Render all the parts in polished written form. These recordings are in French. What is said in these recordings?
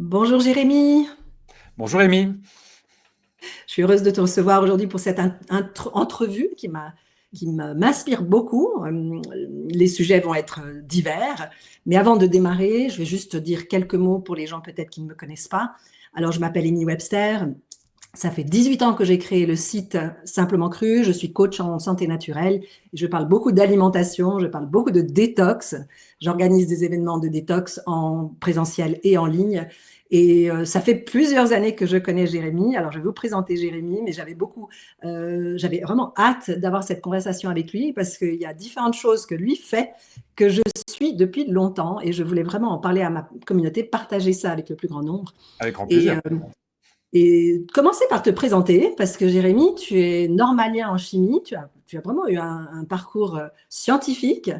Bonjour Jérémy, Bonjour Rémi. je suis heureuse de te recevoir aujourd'hui pour cette entrevue m'inspire beaucoup. Les sujets vont être divers, mais avant de démarrer, je vais juste dire quelques mots pour les gens peut-être qui ne me connaissent pas. Alors, je m'appelle Amy Webster, ça fait 18 ans que j'ai créé le site Simplement Cru, je suis coach en santé naturelle, je parle beaucoup d'alimentation, je parle beaucoup de détox, j'organise des événements de détox en présentiel et en ligne. Et ça fait plusieurs années que je connais Jérémy. Alors, je vais vous présenter Jérémy, mais j'avais vraiment hâte d'avoir cette conversation avec lui parce qu'il y a différentes choses que lui fait que je suis depuis longtemps et je voulais vraiment en parler à ma communauté, partager ça avec le plus grand nombre. Avec grand Et, plaisir. et commencer par te présenter parce que Jérémy, tu es normalien en chimie, tu as vraiment eu un parcours scientifique,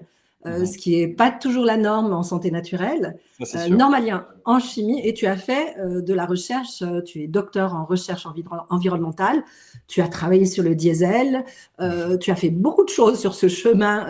Mhm. ce qui n'est pas toujours la norme en santé naturelle, Ça, c'est sûr. normalien en chimie, et tu as fait de la recherche, tu es docteur en recherche environnementale, tu as travaillé sur le diesel, tu as fait beaucoup de choses sur ce chemin,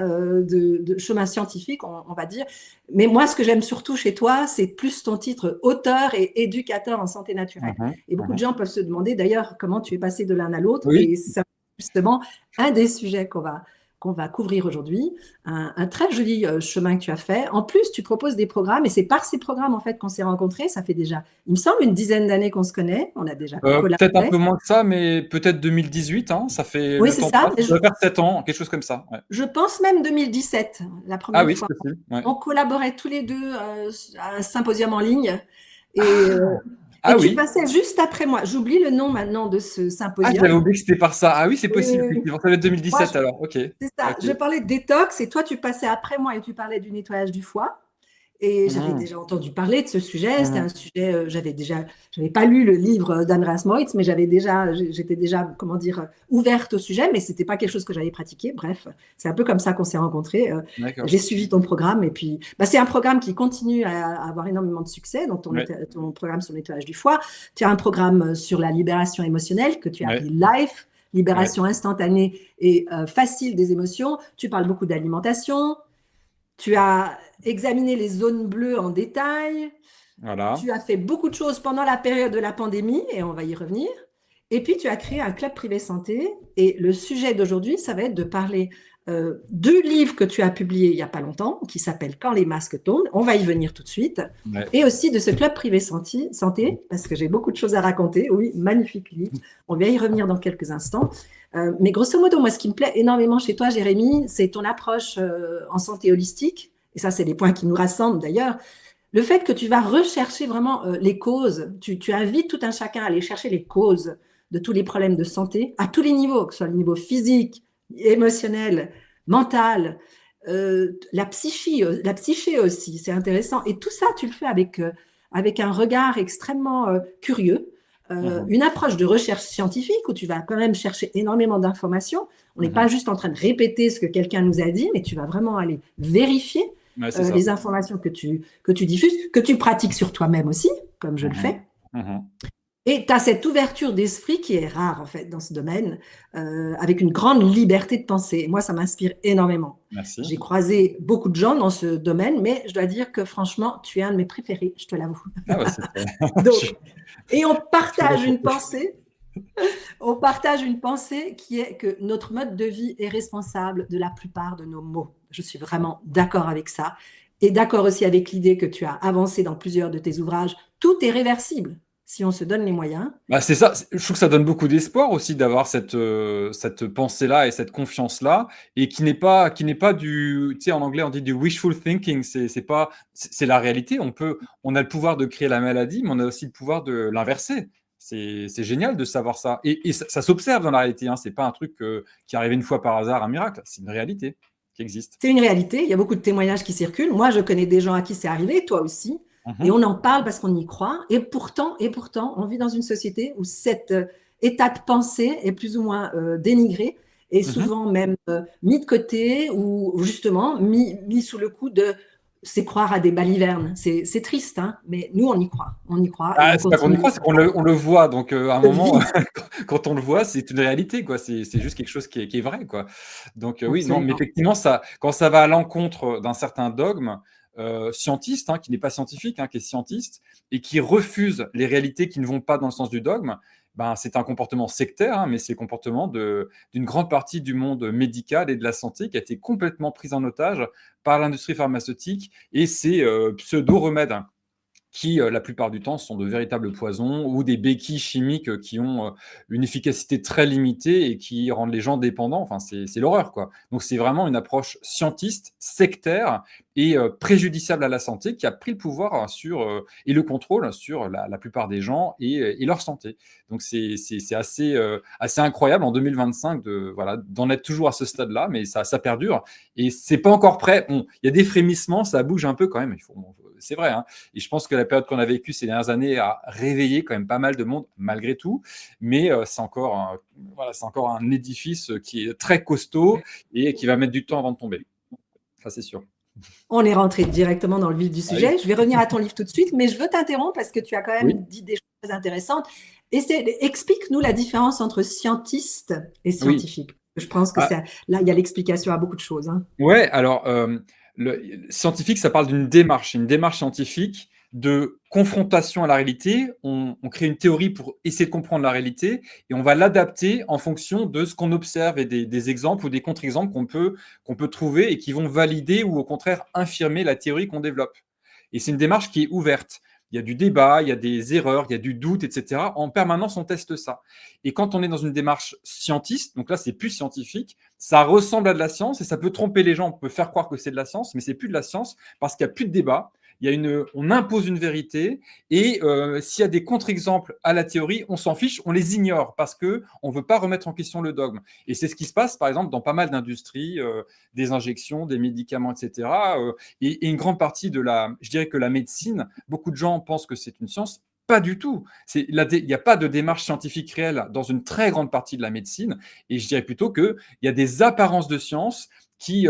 chemin scientifique, on va dire. Mais moi, ce que j'aime surtout chez toi, c'est plus ton titre auteur et éducateur en santé naturelle. Mhm. Et beaucoup de Mhm. gens peuvent se demander d'ailleurs comment tu es passé de l'un à l'autre. Oui. Et c'est justement un des sujets qu'on va couvrir aujourd'hui. Un très joli chemin que tu as fait. En plus, tu proposes des programmes et c'est par ces programmes en fait qu'on s'est rencontrés. Ça fait déjà, il me semble, une dizaine d'années qu'on se connaît. On a déjà Peut-être un collaboré. peu moins que ça, mais peut-être 2018, hein, ça fait Oui, le c'est temps ça. passe. Ça doit faire 7 ans, quelque chose comme ça. Ouais. Je pense même 2017, la Ah première oui, c'est fois. possible. Ouais. On collaborait tous les deux à un symposium en ligne. Et, Ah, euh, ah et tu oui. passais juste après moi. J'oublie le nom maintenant de ce Ah, symposium. j'avais oublié que c'était par ça. Ah oui, c'est Oui, possible. oui, oui. Effectivement. Ça va être Moi, 2017 alors. Ok. c'est ça. Ok. Je parlais de détox et toi, tu passais après moi et tu parlais du nettoyage du foie. Et j'avais Mhm. déjà entendu parler de ce sujet. C'était un Mhm. sujet, j'avais pas lu le livre d'Andreas Moritz, mais j'étais déjà, comment dire, ouverte au sujet, mais c'était pas quelque chose que j'avais pratiqué. Bref, c'est un peu comme ça qu'on s'est rencontrés. D'accord. J'ai suivi ton programme et puis, bah, c'est un programme qui continue à avoir énormément de succès. Donc, Ouais. ton programme sur le nettoyage du foie. Tu as un programme sur la libération émotionnelle que tu as Ouais. appelé LIFE, Ouais. libération instantanée et facile des émotions. Tu parles beaucoup d'alimentation. Tu as examiné les zones bleues en détail. Voilà. Tu as fait beaucoup de choses pendant la période de la pandémie et on va y revenir. Et puis, tu as créé un club privé santé. Et le sujet d'aujourd'hui, ça va être de parler du livre que tu as publié il n'y a pas longtemps, qui s'appelle Quand les masques tombent. On va y venir tout de suite. Ouais. Et aussi de ce club privé santé, parce que j'ai beaucoup de choses à raconter. Oui, magnifique livre. On va y revenir dans quelques instants. Mais grosso modo, moi, ce qui me plaît énormément chez toi, Jérémy, c'est ton approche en santé holistique. Et ça, c'est les points qui nous rassemblent d'ailleurs. Le fait que tu vas rechercher vraiment les causes, tu invites tout un chacun à aller chercher les causes de tous les problèmes de santé, à tous les niveaux, que ce soit le niveau physique, émotionnel, mental, la psyché aussi, c'est intéressant. Et tout ça, tu le fais avec un regard extrêmement curieux, Mhm. une approche de recherche scientifique où tu vas quand même chercher énormément d'informations. On n'est pas Mhm. juste en train de répéter ce que quelqu'un nous a dit, mais tu vas vraiment aller vérifier Ouais, c'est ça. les informations que tu diffuses, que tu pratiques sur toi-même aussi, comme je le Mhm. fais. Mhm. Et tu as cette ouverture d'esprit qui est rare en fait dans ce domaine, avec une grande liberté de penser. Et moi, ça m'inspire énormément. Merci. J'ai croisé beaucoup de gens dans ce domaine, mais je dois dire que franchement, tu es un de mes préférés, je te l'avoue. Ah bah c'est je Donc, suis et je suis content. on partage une pensée qui est que notre mode de vie est responsable de la plupart de nos maux. Je suis vraiment d'accord avec ça. Et d'accord aussi avec l'idée que tu as avancé dans plusieurs de tes ouvrages. Tout est réversible si on se donne les moyens. Bah, c'est ça, je trouve que ça donne beaucoup d'espoir aussi d'avoir cette pensée-là et cette confiance-là, et qui n'est pas du, tu sais, en anglais on dit du wishful thinking, c'est pas, c'est la réalité. On a le pouvoir de créer la maladie, mais on a aussi le pouvoir de l'inverser. C'est génial de savoir ça, et ça s'observe dans la réalité. Hein. C'est pas un truc qui est arrivé une fois par hasard, un miracle. C'est une réalité qui existe. C'est une réalité, il y a beaucoup de témoignages qui circulent. Moi, je connais des gens à qui c'est arrivé, toi aussi. Et Mhm, on en parle parce qu'on y croit. Et pourtant, on vit dans une société où cet état de pensée est plus ou moins dénigré et mhm. souvent même mis de côté ou justement mis sous le coup de c'est croire à des balivernes. C'est triste, hein, mais nous, on y croit et Ah, on c'est pas qu'on y continue croit, c'est qu'on le voit. Donc, à un de moment, vie. quand on le voit, c'est une réalité, quoi. C'est juste quelque chose qui est vrai, quoi. Donc, oui, non, mais Absolument. effectivement, ça, quand ça va à l'encontre d'un certain dogme, scientiste, qui n'est pas scientifique, qui est scientiste, et qui refuse les réalités qui ne vont pas dans le sens du dogme, ben, c'est un comportement sectaire, mais c'est le comportement d'une grande partie du monde médical et de la santé qui a été complètement pris en otage par l'industrie pharmaceutique et ses pseudo-remèdes qui, la plupart du temps, sont de véritables poisons ou des béquilles chimiques qui ont une efficacité très limitée et qui rendent les gens dépendants. Enfin, c'est l'horreur, quoi. Donc, c'est vraiment une approche scientiste, sectaire et préjudiciable à la santé qui a pris le pouvoir et le contrôle sur la plupart des gens et leur santé. Donc, c'est assez incroyable en 2025 d'en être toujours à ce stade-là, mais ça perdure et c'est pas encore prêt. Bon, il y a des frémissements, ça bouge un peu quand même. C'est vrai, et je pense que la période qu'on a vécue ces dernières années a réveillé quand même pas mal de monde malgré tout, mais c'est encore un édifice qui est très costaud et qui va mettre du temps avant de tomber. Ça, c'est sûr. On est rentré directement dans le vif du sujet. Oui. Je vais revenir à ton livre tout de suite, mais je veux t'interrompre parce que tu as quand même Oui. dit des choses très intéressantes. Explique-nous la différence entre scientiste et scientifique. Je pense que là, il y a l'explication à beaucoup de choses. Ouais, alors, le scientifique, ça parle d'une démarche, une démarche scientifique de confrontation à la réalité. On crée une théorie pour essayer de comprendre la réalité et on va l'adapter en fonction de ce qu'on observe et des exemples ou des contre-exemples qu'on peut trouver et qui vont valider ou au contraire infirmer la théorie qu'on développe. Et c'est une démarche qui est ouverte. Il y a du débat, il y a des erreurs, il y a du doute, etc. En permanence, on teste ça. Et quand on est dans une démarche scientiste, donc là, c'est plus scientifique, ça ressemble à de la science et ça peut tromper les gens. On peut faire croire que c'est de la science, mais c'est plus de la science parce qu'il n'y a plus de débat. On impose une vérité et s'il y a des contre-exemples à la théorie, on s'en fiche, on les ignore parce qu'on ne veut pas remettre en question le dogme. Et c'est ce qui se passe, par exemple, dans pas mal d'industries, des injections, des médicaments, etc. Et une grande partie je dirais que la médecine, beaucoup de gens pensent que c'est une science. Pas du tout. Il n'y a pas de démarche scientifique réelle dans une très grande partie de la médecine. Et je dirais plutôt qu'il y a des apparences de science qui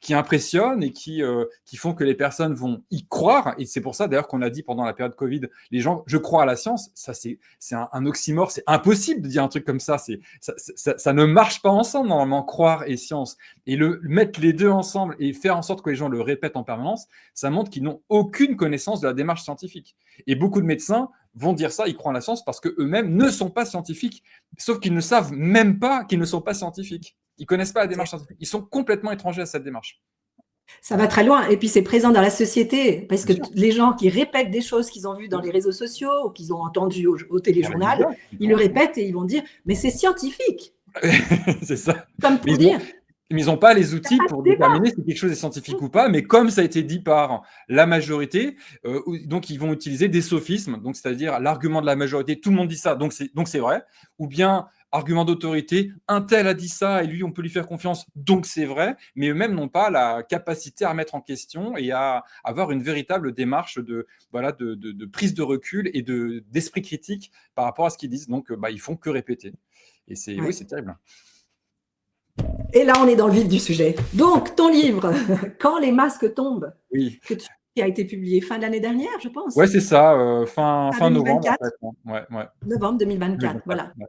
impressionnent et qui font que les personnes vont y croire. Et c'est pour ça, d'ailleurs, qu'on a dit pendant la période Covid, les gens, je crois à la science. Ça, c'est un oxymore. C'est impossible de dire un truc comme ça. Ça ne marche pas ensemble, normalement, croire et science. Et mettre les deux ensemble et faire en sorte que les gens le répètent en permanence, ça montre qu'ils n'ont aucune connaissance de la démarche scientifique. Et beaucoup de médecins vont dire ça, ils croient en la science parce qu'eux-mêmes ne sont pas scientifiques, sauf qu'ils ne savent même pas qu'ils ne sont pas scientifiques. Ils ne connaissent pas la démarche scientifique. Ils sont complètement étrangers à cette démarche. Ça va très loin. Et puis, c'est présent dans la société parce que les gens qui répètent des choses qu'ils ont vues dans les réseaux sociaux ou qu'ils ont entendues au téléjournal, ils le répètent et ils vont dire « mais c'est scientifique ». C'est ça. Comme pour dire… Mais ils n'ont pas les outils pour déterminer si quelque chose est scientifique ou pas, mais comme ça a été dit par la majorité, donc ils vont utiliser des sophismes, donc c'est-à-dire l'argument de la majorité, tout le monde dit ça, donc c'est vrai, ou bien argument d'autorité, un tel a dit ça et lui on peut lui faire confiance, donc c'est vrai, mais eux-mêmes n'ont pas la capacité à remettre en question et à avoir une véritable démarche de prise de recul et d'esprit critique par rapport à ce qu'ils disent, donc ils font que répéter. Et oui, c'est terrible. Et là, on est dans le vif du sujet. Donc, ton livre, Quand les masques tombent, oui. qui a été publié fin de l'année dernière, je pense. Ouais, c'est ça, fin novembre. En fait. Novembre 2024, voilà. Ouais.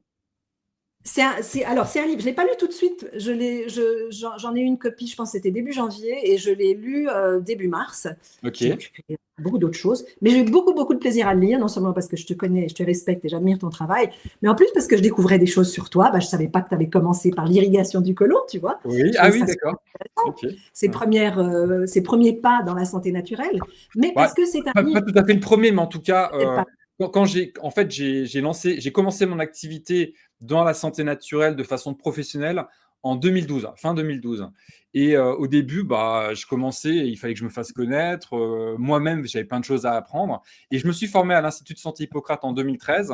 C'est un livre, je ne l'ai pas lu tout de suite, j'en ai eu une copie, je pense que c'était début janvier, et je l'ai lu début mars. Ok. J'ai occupé beaucoup d'autres choses, mais j'ai eu beaucoup de plaisir à le lire, non seulement parce que je te connais, je te respecte et j'admire ton travail, mais en plus parce que je découvrais des choses sur toi. Je ne savais pas que tu avais commencé par l'irrigation du côlon, tu vois. Oui, oui, d'accord. Okay. Ses premiers pas dans la santé naturelle, mais parce que c'est un livre… Pas tout à fait le premier, mais en tout cas… Quand j'ai commencé mon activité dans la santé naturelle de façon professionnelle en 2012, fin 2012. Et au début, je commençais, il fallait que je me fasse connaître. Moi-même, j'avais plein de choses à apprendre. Et je me suis formé à l'Institut de santé Hippocrate en 2013.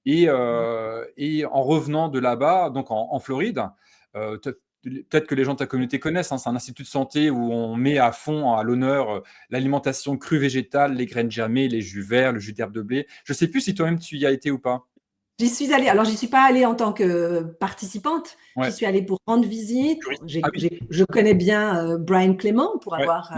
Et en revenant de là-bas, donc en Floride, peut-être que les gens de ta communauté connaissent, c'est un institut de santé où on met à fond à l'honneur l'alimentation crue végétale, les graines germées, les jus verts, le jus d'herbe de blé. Je ne sais plus si toi-même tu y as été ou pas. J'y suis allée. Alors, j'y suis pas allée en tant que participante. Ouais. J'y suis allée pour rendre visite. Je connais bien Brian Clément pour avoir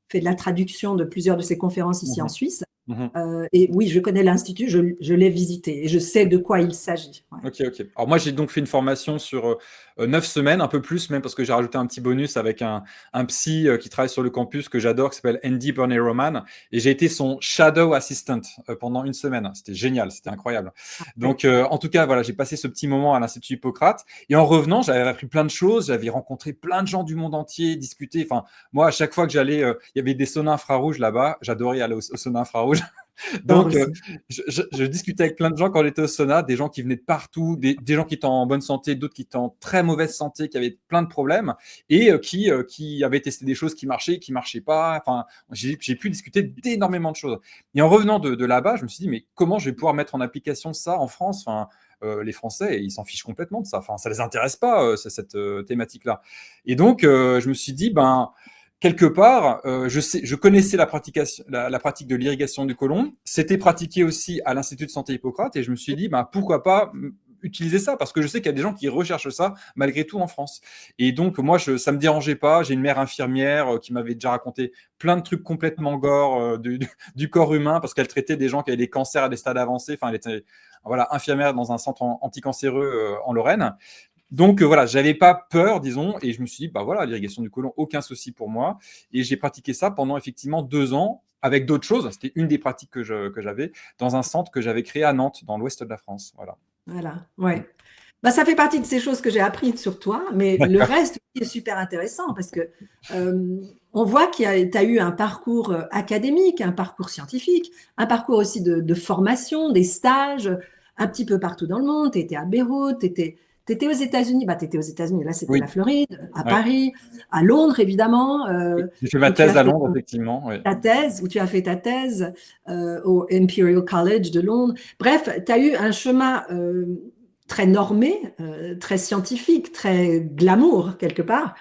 fait de la traduction de plusieurs de ses conférences ici en Suisse. Mmh. Et oui, je connais l'institut, je l'ai visité et je sais de quoi il s'agit. Ouais. OK, OK. Alors moi, j'ai donc fait une formation sur, 9 semaines, un peu plus même parce que j'ai rajouté un petit bonus avec un psy, qui travaille sur le campus que j'adore, qui s'appelle Andy Burney-Roman et j'ai été son shadow assistant, pendant une semaine. C'était génial, c'était incroyable. Ouais. Donc, en tout cas, voilà, j'ai passé ce petit moment à l'Institut Hippocrate et en revenant, j'avais appris plein de choses, j'avais rencontré plein de gens du monde entier, discuté. Enfin, moi, à chaque fois que j'allais, il y avait des saunas infrarouges là-bas, j'adorais aller au sauna infrarouge. J'adore Donc, aussi. je discutais avec plein de gens quand j'étais au sauna, des gens qui venaient de partout, des gens qui étaient en bonne santé, d'autres qui étaient en très mauvaise santé, qui avaient plein de problèmes et qui avaient testé des choses qui marchaient pas. Enfin, j'ai pu discuter d'énormément de choses. Et en revenant de là-bas, je me suis dit, mais comment je vais pouvoir mettre en application ça en France? Enfin, les Français, ils s'en fichent complètement de ça. Enfin, ça les intéresse pas, cette thématique-là. Et donc, je me suis dit, ben, quelque part, je connaissais la pratique de l'irrigation du côlon. C'était pratiqué aussi à l'Institut de santé Hippocrate et je me suis dit, bah, pourquoi pas utiliser ça parce que je sais qu'il y a des gens qui recherchent ça malgré tout en France. Et donc, moi, ça me dérangeait pas. J'ai une mère infirmière qui m'avait déjà raconté plein de trucs complètement gore du corps humain parce qu'elle traitait des gens qui avaient des cancers à des stades avancés. Enfin, elle était voilà, infirmière dans un centre anticancéreux en Lorraine. Donc voilà, j'avais pas peur, disons, et je me suis dit, bah voilà, l'irrigation du côlon, aucun souci pour moi. Et j'ai pratiqué ça pendant effectivement 2 ans avec d'autres choses. C'était une des pratiques que j'avais dans un centre que j'avais créé à Nantes, dans l'ouest de la France. Voilà. Voilà, ouais. Bah, ça fait partie de ces choses que j'ai apprises sur toi, mais le D'accord. reste est super intéressant parce que on voit que tu as eu un parcours académique, un parcours scientifique, un parcours aussi de formation, des stages un petit peu partout dans le monde. Tu étais à Beyrouth, tu étais aux États-Unis, bah, tu étais aux États-Unis, là c'était Oui, la Floride, à ouais. Paris, à Londres évidemment, J'ai fait ma où tu thèse as à fait Londres, effectivement. Ouais. ta thèse, où tu as fait ta thèse au Imperial College de Londres. Bref, tu as eu un chemin très normé, très scientifique, très glamour quelque part.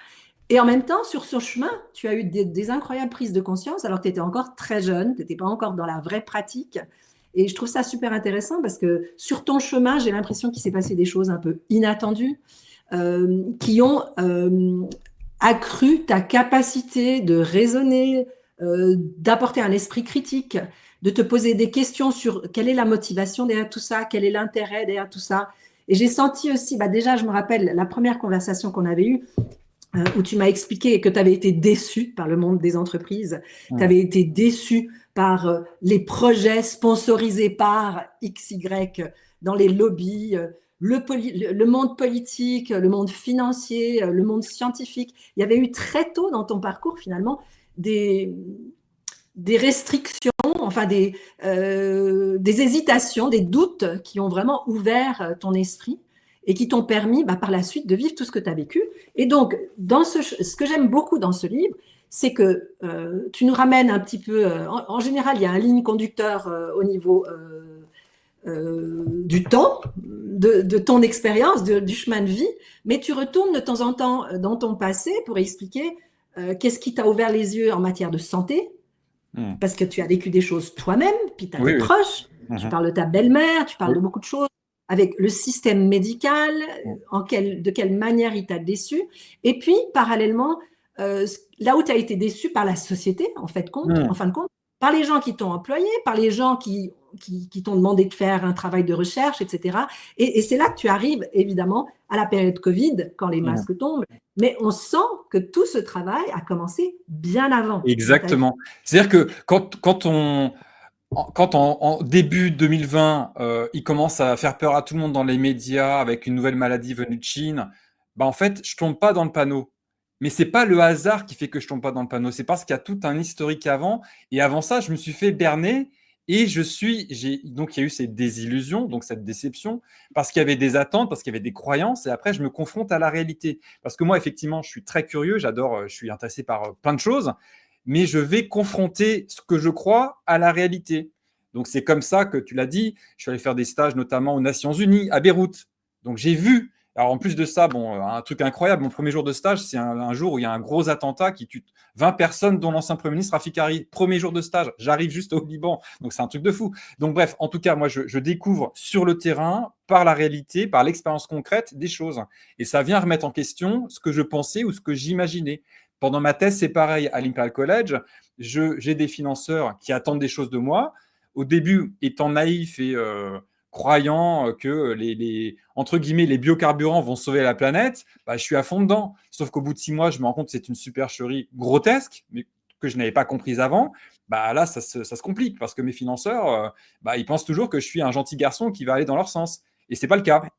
Et en même temps, sur ce chemin, tu as eu des incroyables prises de conscience alors que tu étais encore très jeune, tu n'étais pas encore dans la vraie pratique. Et je trouve ça super intéressant parce que sur ton chemin, j'ai l'impression qu'il s'est passé des choses un peu inattendues qui ont accru ta capacité de raisonner, d'apporter un esprit critique, de te poser des questions sur quelle est la motivation derrière tout ça, quel est l'intérêt derrière tout ça. Et j'ai senti aussi, bah déjà, je me rappelle la première conversation qu'on avait eue, où tu m'as expliqué que tu avais été déçu par le monde des entreprises, tu avais été déçu par les projets sponsorisés par XY dans les lobbies, le monde politique, le monde financier, le monde scientifique. Il y avait eu très tôt dans ton parcours finalement des, des restrictions, enfin des hésitations, des doutes qui ont vraiment ouvert ton esprit et qui t'ont permis bah, par la suite de vivre tout ce que tu as vécu. Et donc, ce que j'aime beaucoup dans ce livre, c'est que tu nous ramènes un petit peu, en général, il y a un ligne conducteur au niveau du temps, de ton expérience, du chemin de vie, mais tu retournes de temps en temps dans ton passé pour expliquer qu'est-ce qui t'a ouvert les yeux en matière de santé, Mm. parce que tu as vécu des choses toi-même, puis tu as des Oui, oui. proches, tu Mhm. parles de ta belle-mère, tu parles Oui. de beaucoup de choses, avec le système médical, Mm. de quelle manière il t'a déçu, et puis parallèlement, là où tu as été déçu par la société, en fin de compte, par les gens qui t'ont employé, par les gens qui t'ont demandé de faire un travail de recherche, etc. Et c'est là que tu arrives, évidemment, à la période Covid, quand les Mm. masques tombent, mais on sent que tout ce travail a commencé bien avant dans ta vie. Exactement. C'est-à-dire que quand en début 2020, il commence à faire peur à tout le monde dans les médias avec une nouvelle maladie venue de Chine, bah en fait, je tombe pas dans le panneau. Mais c'est pas le hasard qui fait que je tombe pas dans le panneau, c'est parce qu'il y a tout un historique avant. Et avant ça, je me suis fait berner et donc il y a eu ces désillusions, donc cette déception, parce qu'il y avait des attentes, parce qu'il y avait des croyances. Et après, je me confronte à la réalité. Parce que moi, effectivement, je suis très curieux, je suis intéressé par plein de choses, mais je vais confronter ce que je crois à la réalité. Donc c'est comme ça que tu l'as dit, je suis allé faire des stages notamment aux Nations Unies, à Beyrouth. Donc j'ai vu, alors en plus de ça, bon, un truc incroyable, mon premier jour de stage, c'est un jour où il y a un gros attentat qui tue 20 personnes, dont l'ancien Premier ministre Rafik Hariri. Premier jour de stage, j'arrive juste au Liban, donc c'est un truc de fou. Donc bref, en tout cas, moi je découvre sur le terrain, par la réalité, par l'expérience concrète, des choses. Et ça vient remettre en question ce que je pensais ou ce que j'imaginais. Pendant ma thèse, c'est pareil. À l'Imperial College, j'ai des financeurs qui attendent des choses de moi. au début, étant naïf et croyant que entre guillemets, les biocarburants vont sauver la planète, bah, je suis à fond dedans. Sauf qu'au bout de 6 mois, je me rends compte que c'est une supercherie grotesque, mais que je n'avais pas comprise avant. Bah, là, ça se complique parce que mes financeurs, bah, ils pensent toujours que je suis un gentil garçon qui va aller dans leur sens. Et ce n'est pas le cas. Ouais.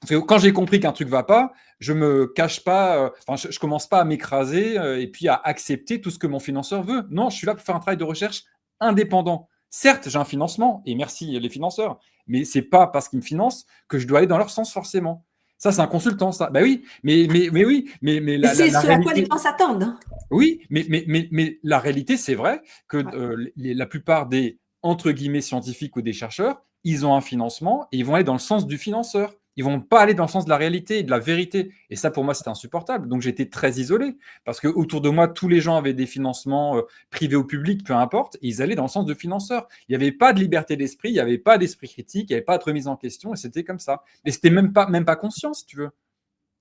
Parce que quand j'ai compris qu'un truc ne va pas, je me cache pas, je commence pas à m'écraser et puis à accepter tout ce que mon financeur veut. Non, je suis là pour faire un travail de recherche indépendant. Certes, j'ai un financement et merci les financeurs, mais c'est pas parce qu'ils me financent que je dois aller dans leur sens forcément. Ça, c'est un consultant, ça. Ben oui, mais oui, mais Mais c'est la ce à quoi les réalité. gens s'attendent, hein. Oui, mais la réalité, c'est vrai que Ouais. la plupart des, entre guillemets, scientifiques ou des chercheurs, ils ont un financement et ils vont aller dans le sens du financeur. Ils vont pas aller dans le sens de la réalité et de la vérité. Et ça, pour moi, c'était insupportable. Donc, j'étais très isolé parce que autour de moi, tous les gens avaient des financements privés ou publics, peu importe, et ils allaient dans le sens de financeur. Il n'y avait pas de liberté d'esprit, il n'y avait pas d'esprit critique, il n'y avait pas de remise en question, et c'était comme ça. Et c'était même pas conscient, si tu veux.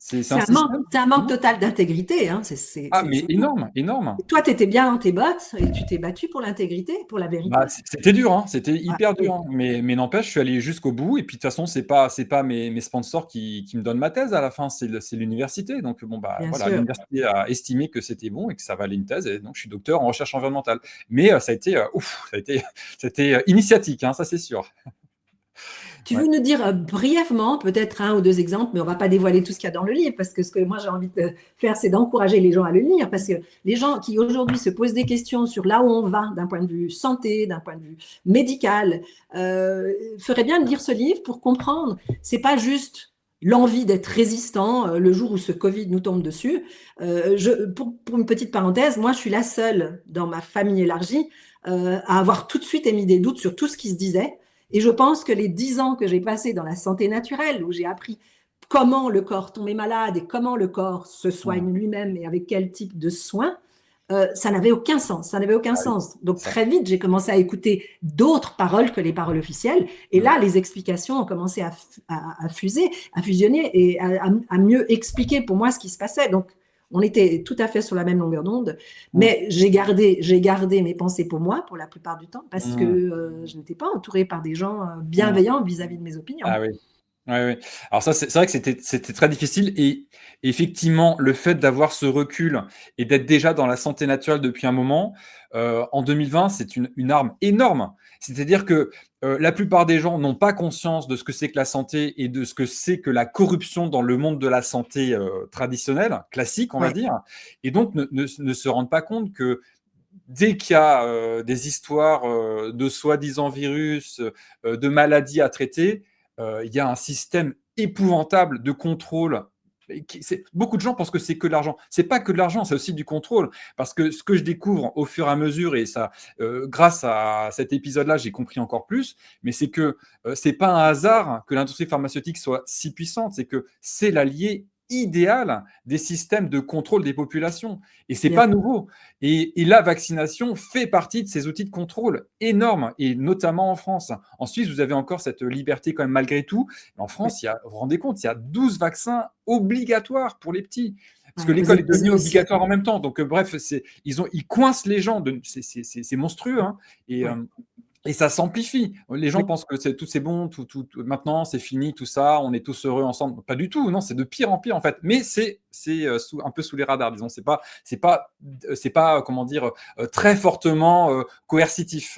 C'est un système. C'est un manque total d'intégrité, hein. Ah, mais C'est tout. énorme, énorme. Et toi, tu étais bien dans tes bottes et tu t'es battu pour l'intégrité, pour la vérité. Bah, c'était dur, hein, c'était Ouais, hyper dur, oui, hein, mais n'empêche, je suis allé jusqu'au bout. Et puis de toute façon, c'est pas mes sponsors qui me donnent ma thèse à la fin, c'est l'université. Donc bon, bah bien voilà, sûr. l'université a estimé que c'était bon et que ça valait une thèse. Et donc je suis docteur en recherche environnementale. Mais ça a été, ouf, c'était initiatique, hein, ça c'est sûr. Tu Ouais. veux nous dire brièvement, peut-être un ou deux exemples, mais on ne va pas dévoiler tout ce qu'il y a dans le livre, parce que ce que moi j'ai envie de faire, c'est d'encourager les gens à le lire, parce que les gens qui aujourd'hui se posent des questions sur là où on va, d'un point de vue santé, d'un point de vue médical, feraient bien de lire ce livre pour comprendre. C'est pas juste l'envie d'être résistant le jour où ce Covid nous tombe dessus. Pour une petite parenthèse, moi je suis la seule dans ma famille élargie à avoir tout de suite émis des doutes sur tout ce qui se disait. Et je pense que les 10 ans que j'ai passés dans la santé naturelle, où j'ai appris comment le corps tombait malade et comment le corps se Mmh. soigne lui-même et avec quel type de soins, ça n'avait aucun sens. Ça n'avait aucun Ah oui, sens. Donc ça. très vite, j'ai commencé à écouter d'autres paroles que les paroles officielles. Et Mmh. là, les explications ont commencé à fuser, à fusionner et à mieux expliquer pour moi ce qui se passait. Donc on était tout à fait sur la même longueur d'onde, Mmh. mais j'ai gardé mes pensées pour moi pour la plupart du temps parce que Mmh. je n'étais pas entourée par des gens Mmh. bienveillants vis-à-vis de mes opinions. Ah oui. Ouais, ouais. Alors ça, c'est vrai que c'était très difficile et effectivement, le fait d'avoir ce recul et d'être déjà dans la santé naturelle depuis un moment, en 2020, c'est une arme énorme. C'est-à-dire que, la plupart des gens n'ont pas conscience de ce que c'est que la santé et de ce que c'est que la corruption dans le monde de la santé, traditionnelle, classique, on va Ouais. dire, et donc ne se rendent pas compte que dès qu'il y a, des histoires, de soi-disant virus, de maladies à traiter, il y a un système épouvantable de contrôle. Beaucoup de gens pensent que c'est que de l'argent. C'est pas que de l'argent, c'est aussi du contrôle. Parce que ce que je découvre au fur et à mesure, et ça, grâce à cet épisode-là, j'ai compris encore plus, mais c'est que c'est pas un hasard que l'industrie pharmaceutique soit si puissante, c'est que c'est l'allié idéal des systèmes de contrôle des populations. Et c'est Bien. pas nouveau. Et la vaccination fait partie de ces outils de contrôle énormes, et notamment en France. En Suisse, vous avez encore cette liberté quand même malgré tout. En Oui. France, vous vous rendez compte, il y a 12 vaccins obligatoires pour les petits. Parce que Ouais. Aux l'école est devenue États-Unis aussi. obligatoire en même temps. Donc, bref, ils coincent les gens. C'est monstrueux. Hein. Et, Ouais. et ça s'amplifie. Les gens Oui. pensent que c'est bon, maintenant c'est fini, tout ça, on est tous heureux ensemble. Pas du tout, non, c'est de pire en pire en fait. Mais c'est un peu sous les radars, disons. C'est pas comment dire, très fortement coercitif.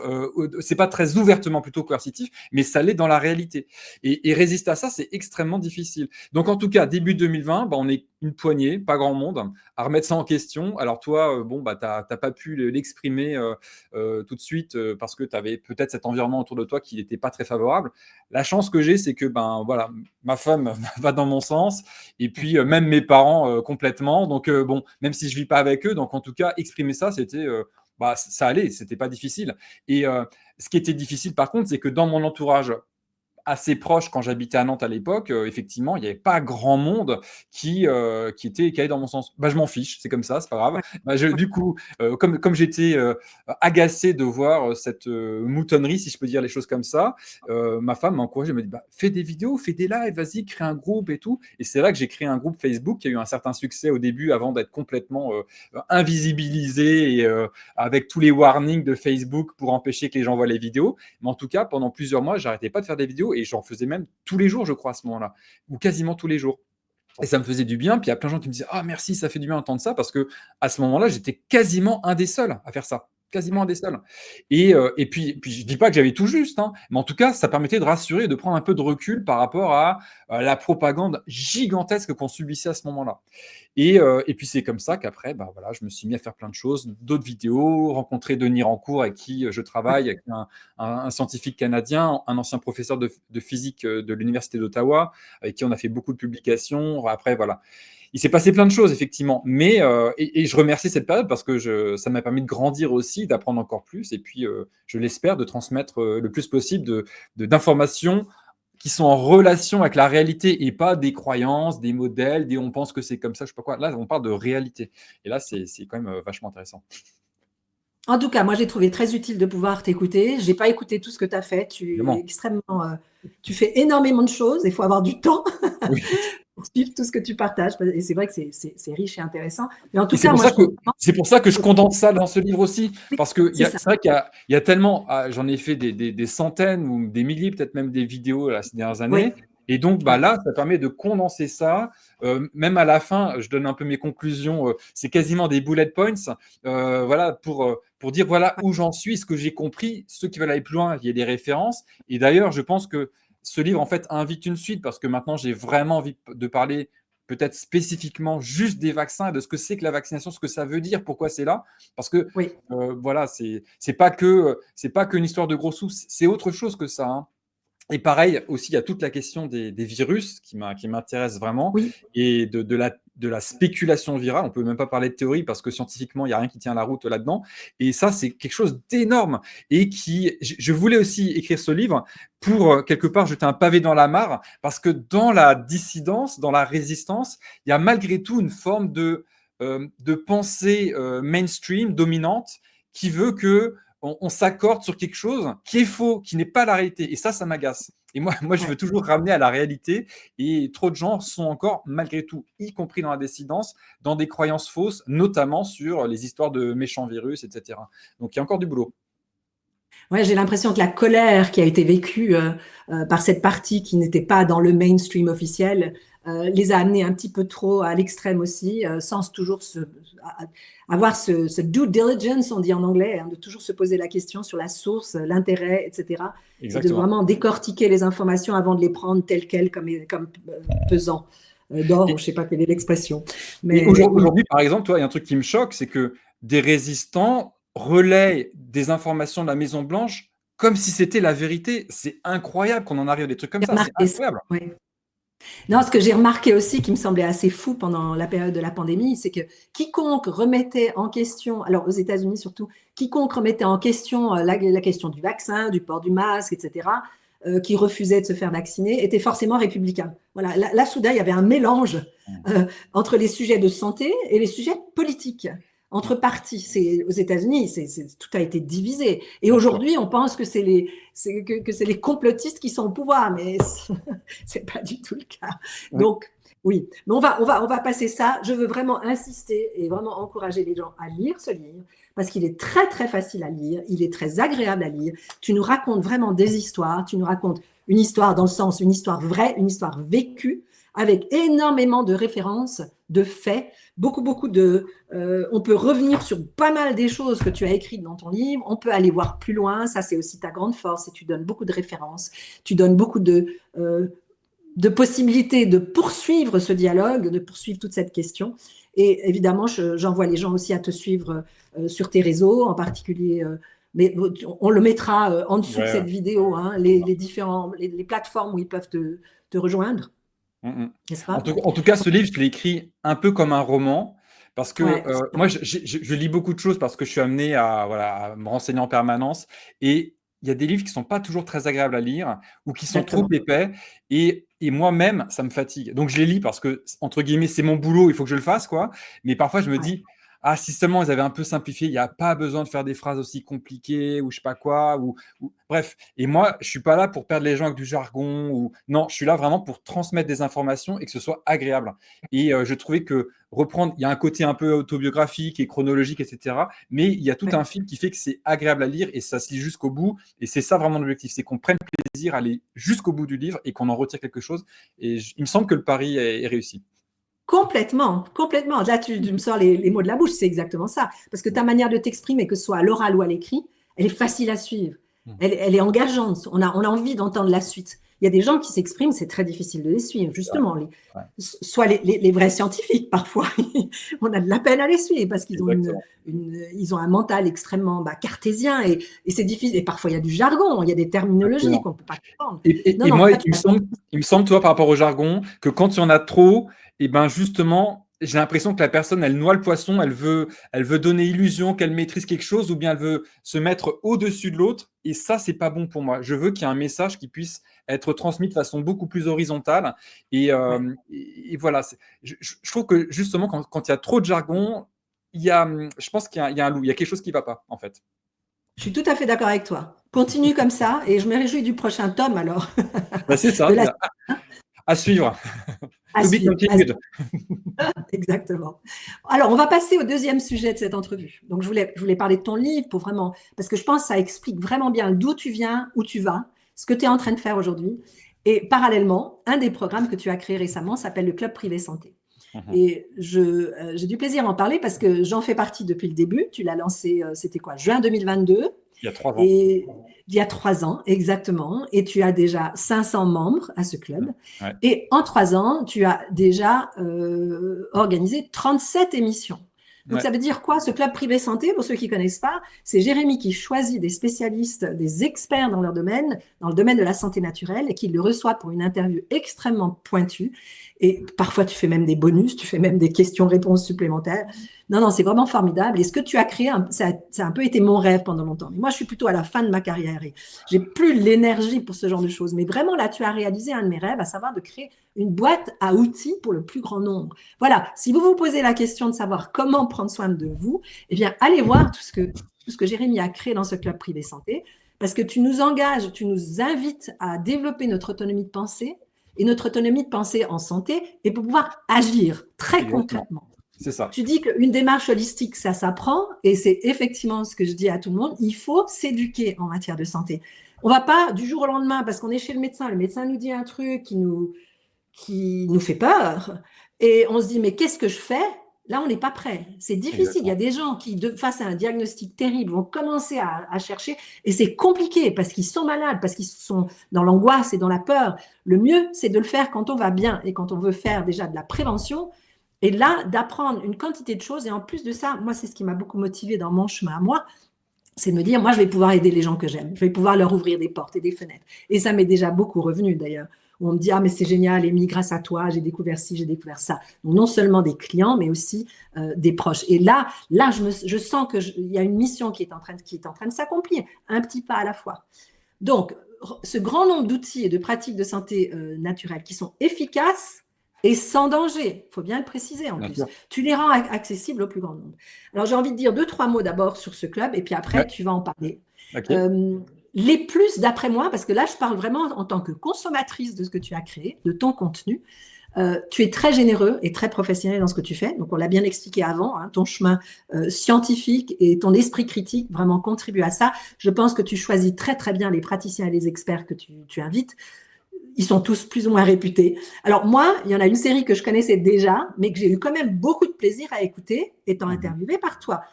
C'est pas très ouvertement plutôt coercitif, mais ça l'est dans la réalité. Et résister à ça, c'est extrêmement difficile. Donc en tout cas, début 2020, bah, on est une poignée, pas grand monde, à remettre ça en question. Alors toi, bon, bah, t'as pas pu l'exprimer tout de suite parce que tu avais peut-être cet environnement autour de toi qui n'était pas très favorable. La chance que j'ai, c'est que ben voilà, ma femme va dans mon sens et puis même mes parents complètement. Donc bon, même si je vis pas avec eux, donc en tout cas exprimer ça, c'était bah, ça allait, c'était pas difficile. Et ce qui était difficile par contre, c'est que dans mon entourage assez proches quand j'habitais à Nantes à l'époque, effectivement, il n'y avait pas grand monde qui allait dans mon sens. Bah, je m'en fiche, c'est comme ça, c'est pas grave. Ouais, Bah, ouais, du coup, comme j'étais agacé de voir cette moutonnerie, si je peux dire les choses comme ça, ma femme m'a encouragé, elle m'a dit bah, fais des vidéos, fais des lives, vas-y, crée un groupe et tout. Et c'est là que j'ai créé un groupe Facebook qui a eu un certain succès au début avant d'être complètement invisibilisé et avec tous les warnings de Facebook pour empêcher que les gens voient les vidéos. Mais en tout cas, pendant plusieurs mois, j'arrêtais pas de faire des vidéos et j'en faisais même tous les jours, je crois, à ce moment-là, ou quasiment tous les jours. Et ça me faisait du bien. Puis il y a plein de gens qui me disaient ah merci, ça fait du bien d'entendre ça parce que à ce moment-là, j'étais quasiment un des seuls à faire ça. Quasiment un des seuls. Et puis je dis pas que j'avais tout juste, hein, mais en tout cas, ça permettait de rassurer et de prendre un peu de recul par rapport à la propagande gigantesque qu'on subissait à ce moment-là. Et puis c'est comme ça qu'après, bah, voilà, je me suis mis à faire plein de choses, d'autres vidéos, rencontrer Denis Rancourt avec qui je travaille, avec un scientifique canadien, un ancien professeur de physique de l'Université d'Ottawa, avec qui on a fait beaucoup de publications. Après, voilà. Il s'est passé plein de choses, effectivement. Et je remercie cette période parce que ça m'a permis de grandir aussi, d'apprendre encore plus. Et puis, je l'espère, de transmettre le plus possible d'informations qui sont en relation avec la réalité et pas des croyances, des modèles, on pense que c'est comme ça, je sais pas quoi. Là, on parle de réalité. Et là, c'est quand même vachement intéressant. En tout cas, moi, j'ai trouvé très utile de pouvoir t'écouter. J'ai pas écouté tout ce que tu as fait. Tu es Évidemment. extrêmement, tu fais énormément de choses. Il faut avoir du temps Oui. pour suivre tout ce que tu partages. Et c'est vrai que c'est riche et intéressant. Mais en Et tout cas, moi, je trouve c'est pour ça que je condense ça dans ce livre aussi, oui, parce que c'est ça. c'est vrai qu'il y a tellement, j'en ai fait des centaines ou des milliers, peut-être même des vidéos là, ces dernières Oui, années. Et donc bah, ouais. là, ça permet de condenser ça. Même à la fin, je donne un peu mes conclusions. C'est quasiment des bullet points, voilà, pour dire voilà où j'en suis, ce que j'ai compris. Ceux qui veulent aller plus loin, il y a des références. Et d'ailleurs, je pense que ce livre en fait invite une suite parce que maintenant j'ai vraiment envie de parler peut-être spécifiquement juste des vaccins et de ce que c'est que la vaccination, ce que ça veut dire, pourquoi c'est là. Parce que Oui. voilà, c'est pas qu'une histoire de gros sous, c'est autre chose que ça. Hein. Et pareil, aussi, il y a toute la question des virus qui m'intéresse vraiment Oui. et de la spéculation virale. On ne peut même pas parler de théorie parce que scientifiquement, il n'y a rien qui tient la route là-dedans. Et ça, c'est quelque chose d'énorme. Et je voulais aussi écrire ce livre pour, quelque part, jeter un pavé dans la mare parce que dans la dissidence, dans la résistance, il y a malgré tout une forme de pensée mainstream, dominante, qui veut que on s'accorde sur quelque chose qui est faux, qui n'est pas la réalité. Et ça m'agace. Et moi, je veux Ouais. toujours ramener à la réalité. Et trop de gens sont encore, malgré tout, y compris dans la dissidence, dans des croyances fausses, notamment sur les histoires de méchants virus, etc. Donc, il y a encore du boulot. Ouais, j'ai l'impression que la colère qui a été vécue par cette partie qui n'était pas dans le mainstream officiel les a amenés un petit peu trop à l'extrême aussi, sans toujours avoir ce due diligence, on dit en anglais, hein, de toujours se poser la question sur la source, l'intérêt, etc. Et de Exactement. vraiment décortiquer les informations avant de les prendre telles quelles comme pesant d'or, Et, je ne sais pas quelle est l'expression. et Mais oui, aujourd'hui, par exemple, toi, il y a un truc qui me choque, c'est que des résistants relaient des informations de la Maison-Blanche comme si c'était la vérité. C'est incroyable qu'on en arrive à des trucs comme j'ai ça. C'est remarqué ça. incroyable. Ouais. Non, ce que j'ai remarqué aussi, qui me semblait assez fou pendant la période de la pandémie, c'est que quiconque remettait en question, alors aux États-Unis surtout, quiconque remettait en question la question du vaccin, du port du masque, etc., qui refusait de se faire vacciner, était forcément républicain. Voilà, là soudain, il y avait un mélange entre les sujets de santé et les sujets politiques. Entre partis, aux États-Unis, tout a été divisé. Et Bien sûr. aujourd'hui, on pense que c'est les complotistes qui sont au pouvoir, mais c'est pas du tout le cas. Oui. Donc, oui, mais on va passer ça. Je veux vraiment insister et vraiment encourager les gens à lire ce livre parce qu'il est très, très facile à lire. Il est très agréable à lire. Tu nous racontes vraiment des histoires. Tu nous racontes une histoire dans le sens, une histoire vraie, une histoire vécue avec énormément de références, de faits, beaucoup, beaucoup de... on peut revenir sur pas mal des choses que tu as écrites dans ton livre. On peut aller voir plus loin. Ça, c'est aussi ta grande force et tu donnes beaucoup de références. Tu donnes beaucoup de possibilités de poursuivre ce dialogue, de poursuivre toute cette question. Et évidemment, j'envoie les gens aussi à te suivre sur tes réseaux, en particulier, mais on le mettra en dessous de Ouais, cette vidéo, hein, les plateformes où ils peuvent te rejoindre, mm, mm. n'est-ce pas? En tout cas, ce livre, je l'ai écrit un peu comme un roman, parce que Ouais, moi, je lis beaucoup de choses parce que je suis amené à, voilà, à me renseigner en permanence. Et il y a des livres qui ne sont pas toujours très agréables à lire ou qui sont trop Exactement. épais et moi-même, ça me fatigue. Donc, je les lis parce que, entre guillemets, c'est mon boulot, il faut que je le fasse, quoi. Mais parfois, je me Ouais. dis, ah, si seulement ils avaient un peu simplifié, il n'y a pas besoin de faire des phrases aussi compliquées ou je sais pas quoi. Bref. Et moi, je suis pas là pour perdre les gens avec du jargon. Non, je suis là vraiment pour transmettre des informations et que ce soit agréable. Et je trouvais que reprendre, il y a un côté un peu autobiographique et chronologique, etc. Mais il y a tout Ouais. un fil qui fait que c'est agréable à lire et ça se lit jusqu'au bout. Et c'est ça vraiment l'objectif, c'est qu'on prenne plaisir à aller jusqu'au bout du livre et qu'on en retire quelque chose. Et il me semble que le pari est réussi. Complètement, complètement. Là, tu me sors les mots de la bouche, c'est exactement ça. Parce que ta manière de t'exprimer, que ce soit à l'oral ou à l'écrit, elle est facile à suivre. Elle est engageante. On a envie d'entendre la suite. Il y a des gens qui s'expriment, c'est très difficile de les suivre, justement. Ouais, Soit les vrais scientifiques, parfois. On a de la peine à les suivre parce qu'ils ont, exactement. ils ont un mental extrêmement cartésien et c'est difficile. Et parfois, il y a du jargon, il y a des terminologies Exactement. qu'on ne peut pas comprendre. Et, Non, et non, moi, toi, tu as… il me semble, toi, par rapport au jargon, que quand il y en a trop, et ben justement, j'ai l'impression que la personne, elle noie le poisson, elle veut donner illusion qu'elle maîtrise quelque chose, ou bien elle veut se mettre au-dessus de l'autre. Et ça, c'est pas bon pour moi. Je veux qu'il y ait un message qui puisse être transmis de façon beaucoup plus horizontale. Ouais. Et voilà. Je trouve que justement, quand il y a trop de jargon, je pense qu'il y a un loup, il y a quelque chose qui ne va pas, en fait. Je suis tout à fait d'accord avec toi. Continue comme ça et je me réjouis du prochain tome alors. Ben, c'est ça, De la à suivre. à To be suivre. continued. Exactement. Alors, on va passer au deuxième sujet de cette entrevue. Donc, je voulais parler de ton livre pour vraiment, parce que je pense que ça explique vraiment bien d'où tu viens, où tu vas, ce que tu es en train de faire aujourd'hui. Et parallèlement, un des programmes que tu as créé récemment s'appelle le Club Privé Santé. Et j'ai du plaisir à en parler parce que j'en fais partie depuis le début. Tu l'as lancé, c'était quoi, juin 2022. Il y a 3 ans. Et il y a 3 ans, exactement. Et tu as déjà 500 membres à ce club. Ouais. Et en 3 ans, tu as déjà organisé 37 émissions. Donc, Ouais. ça veut dire quoi, ce club privé santé? Pour ceux qui ne connaissent pas, c'est Jérémy qui choisit des spécialistes, des experts dans leur domaine, dans le domaine de la santé naturelle, et qui le reçoit pour une interview extrêmement pointue. Et parfois, tu fais même des bonus, tu fais même des questions-réponses supplémentaires. Non, c'est vraiment formidable. Et ce que tu as créé, ça a un peu été mon rêve pendant longtemps. Mais moi, je suis plutôt à la fin de ma carrière et j'ai plus l'énergie pour ce genre de choses. Mais vraiment, là, tu as réalisé un de mes rêves, à savoir de créer une boîte à outils pour le plus grand nombre. Voilà. Si vous vous posez la question de savoir comment prendre soin de vous, eh bien, allez voir tout ce que Jérémy a créé dans ce club privé santé, parce que tu nous engages, tu nous invites à développer notre autonomie de pensée et notre autonomie de pensée en santé et pour pouvoir agir très Exactement. concrètement. C'est ça. Tu dis qu'une démarche holistique, ça s'apprend, et c'est effectivement ce que je dis à tout le monde, il faut s'éduquer en matière de santé. On ne va pas du jour au lendemain, parce qu'on est chez le médecin nous dit un truc qui nous fait peur, et on se dit, mais qu'est-ce que je fais? Là, on n'est pas prêt. C'est difficile. Exactement. Il y a des gens qui, face à un diagnostic terrible, vont commencer à chercher, et c'est compliqué, parce qu'ils sont malades, parce qu'ils sont dans l'angoisse et dans la peur. Le mieux, c'est de le faire quand on va bien, et quand on veut faire déjà de la prévention. Et là, d'apprendre une quantité de choses. Et en plus de ça, moi, c'est ce qui m'a beaucoup motivée dans mon chemin à moi, c'est de me dire, moi, je vais pouvoir aider les gens que j'aime. Je vais pouvoir leur ouvrir des portes et des fenêtres. Et ça m'est déjà beaucoup revenu, d'ailleurs. On me dit, ah, mais c'est génial, Amy, grâce à toi, j'ai découvert ci, j'ai découvert ça. Donc, non seulement des clients, mais aussi des proches. Et là je sens qu'il y a une mission qui est en train de s'accomplir, un petit pas à la fois. Donc, ce grand nombre d'outils et de pratiques de santé naturelle qui sont efficaces, et sans danger, il faut bien le préciser en Bien plus. sûr. Tu les rends accessibles au plus grand nombre. Alors, j'ai envie de dire 2-3 mots d'abord sur ce club, et puis après, tu vas en parler. Ok. Les plus, d'après moi, parce que là, je parle vraiment en tant que consommatrice de ce que tu as créé, de ton contenu. Tu es très généreux et très professionnel dans ce que tu fais. Donc, on l'a bien expliqué avant, hein, ton chemin scientifique et ton esprit critique vraiment contribuent à ça. Je pense que tu choisis très, très bien les praticiens et les experts que tu invites. Ils sont tous plus ou moins réputés. Alors moi, il y en a une série que je connaissais déjà, mais que j'ai eu quand même beaucoup de plaisir à écouter, étant interviewée par toi.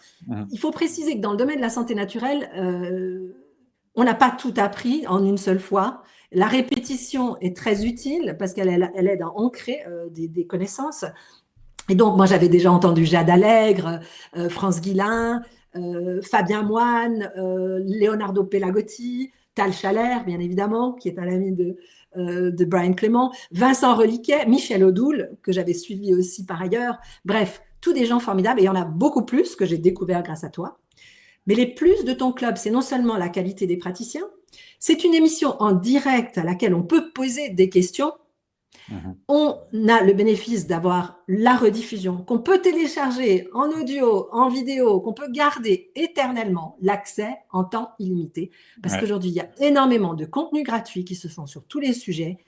Il faut préciser que dans le domaine de la santé naturelle, on n'a pas tout appris en une seule fois. La répétition est très utile parce qu'elle aide à ancrer des connaissances. Et donc, moi, j'avais déjà entendu Jade Allègre, France Guillain, Fabien Moine, Leonardo Pelagotti, Tal Chalère, bien évidemment, qui est un ami de Brian Clément, Vincent Reliquet, Michel Odoul, que j'avais suivi aussi par ailleurs. Bref, tous des gens formidables, et il y en a beaucoup plus que j'ai découvert grâce à toi. Mais les plus de ton club, c'est non seulement la qualité des praticiens, C'est une émission en direct à laquelle on peut poser des questions. On a le bénéfice d'avoir la rediffusion qu'on peut télécharger en audio, en vidéo, qu'on peut garder éternellement, l'accès en temps illimité. Parce qu'aujourd'hui, il y a énormément de contenus gratuits qui se font sur tous les sujets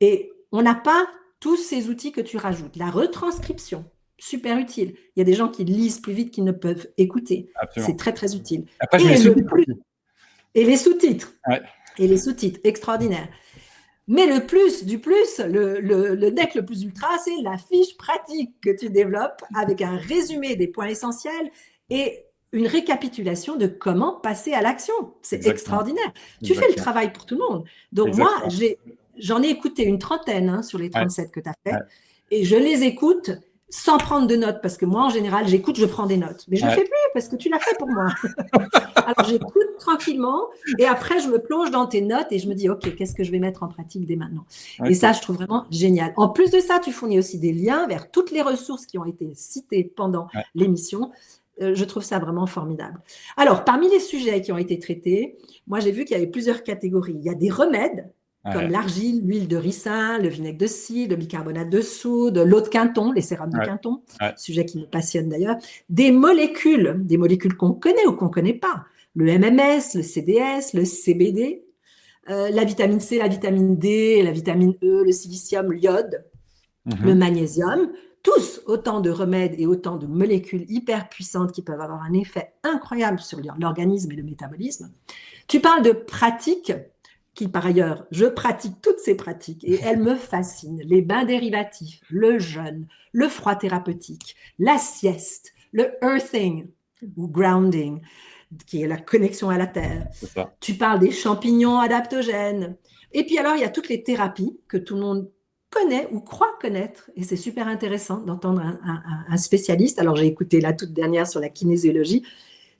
et on n'a pas tous ces outils que tu rajoutes. La retranscription, super utile. Il y a des gens qui lisent plus vite qu'ils ne peuvent écouter. Absolument. C'est très, très utile. Après, je mets les sous-titres. Et les sous-titres. Ouais. Et les sous-titres, extraordinaire. Mais le plus du plus, le deck le plus ultra, c'est la fiche pratique que tu développes avec un résumé des points essentiels et une récapitulation de comment passer à l'action. C'est extraordinaire. Tu fais le travail pour tout le monde. Donc moi, j'en ai écouté une trentaine sur les 37 que tu as fait et je les écoute sans prendre de notes parce que moi, en général, j'écoute, je prends des notes. Mais je ne le fais plus parce que tu l'as fait pour moi. Alors, j'écoute tranquillement et après, je me plonge dans tes notes et je me dis, OK, qu'est-ce que je vais mettre en pratique dès maintenant? Et ça, je trouve vraiment génial. En plus de ça, tu fournis aussi des liens vers toutes les ressources qui ont été citées pendant l'émission. Je trouve ça vraiment formidable. Alors, parmi les sujets qui ont été traités, moi, j'ai vu qu'il y avait plusieurs catégories. Il y a des remèdes comme l'argile, l'huile de ricin, le vinaigre de cidre, le bicarbonate de soude, l'eau de Quinton, les sérums de Quinton, sujet qui me passionne d'ailleurs, des molécules qu'on connaît ou qu'on ne connaît pas, le MMS, le CDS, le CBD, la vitamine C, la vitamine D, la vitamine E, le silicium, l'iode, le magnésium, tous autant de remèdes et autant de molécules hyper puissantes qui peuvent avoir un effet incroyable sur l'organisme et le métabolisme. Tu parles de pratiques qui, par ailleurs, je pratique toutes ces pratiques et elles me fascinent. Les bains dérivatifs, le jeûne, le froid thérapeutique, la sieste, le earthing ou grounding, qui est la connexion à la terre. Tu parles des champignons adaptogènes. Et puis alors, il y a toutes les thérapies que tout le monde connaît ou croit connaître. Et c'est super intéressant d'entendre un spécialiste. Alors, j'ai écouté la toute dernière sur la kinésiologie.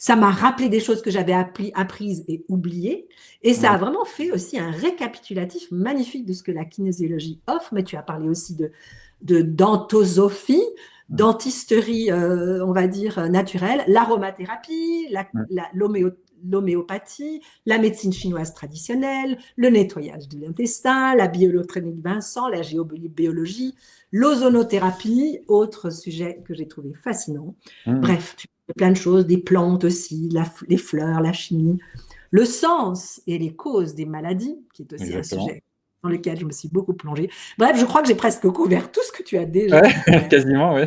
Ça m'a rappelé des choses que j'avais apprises et oubliées. Et ça a vraiment fait aussi un récapitulatif magnifique de ce que la kinésiologie offre. Mais tu as parlé aussi de dentosophie, dentisterie, on va dire, naturelle, l'aromathérapie, l'homéopathie, la médecine chinoise traditionnelle, le nettoyage de l'intestin, la biologie Vincent, la géobiologie, l'ozonothérapie, autre sujet que j'ai trouvé fascinant. Bref, tu fais plein de choses, des plantes aussi, les fleurs, la chimie, le sens et les causes des maladies, qui est aussi un sujet dans lequel je me suis beaucoup plongée. Bref, je crois que j'ai presque couvert tout ce que tu as déjà dit. Quasiment, oui.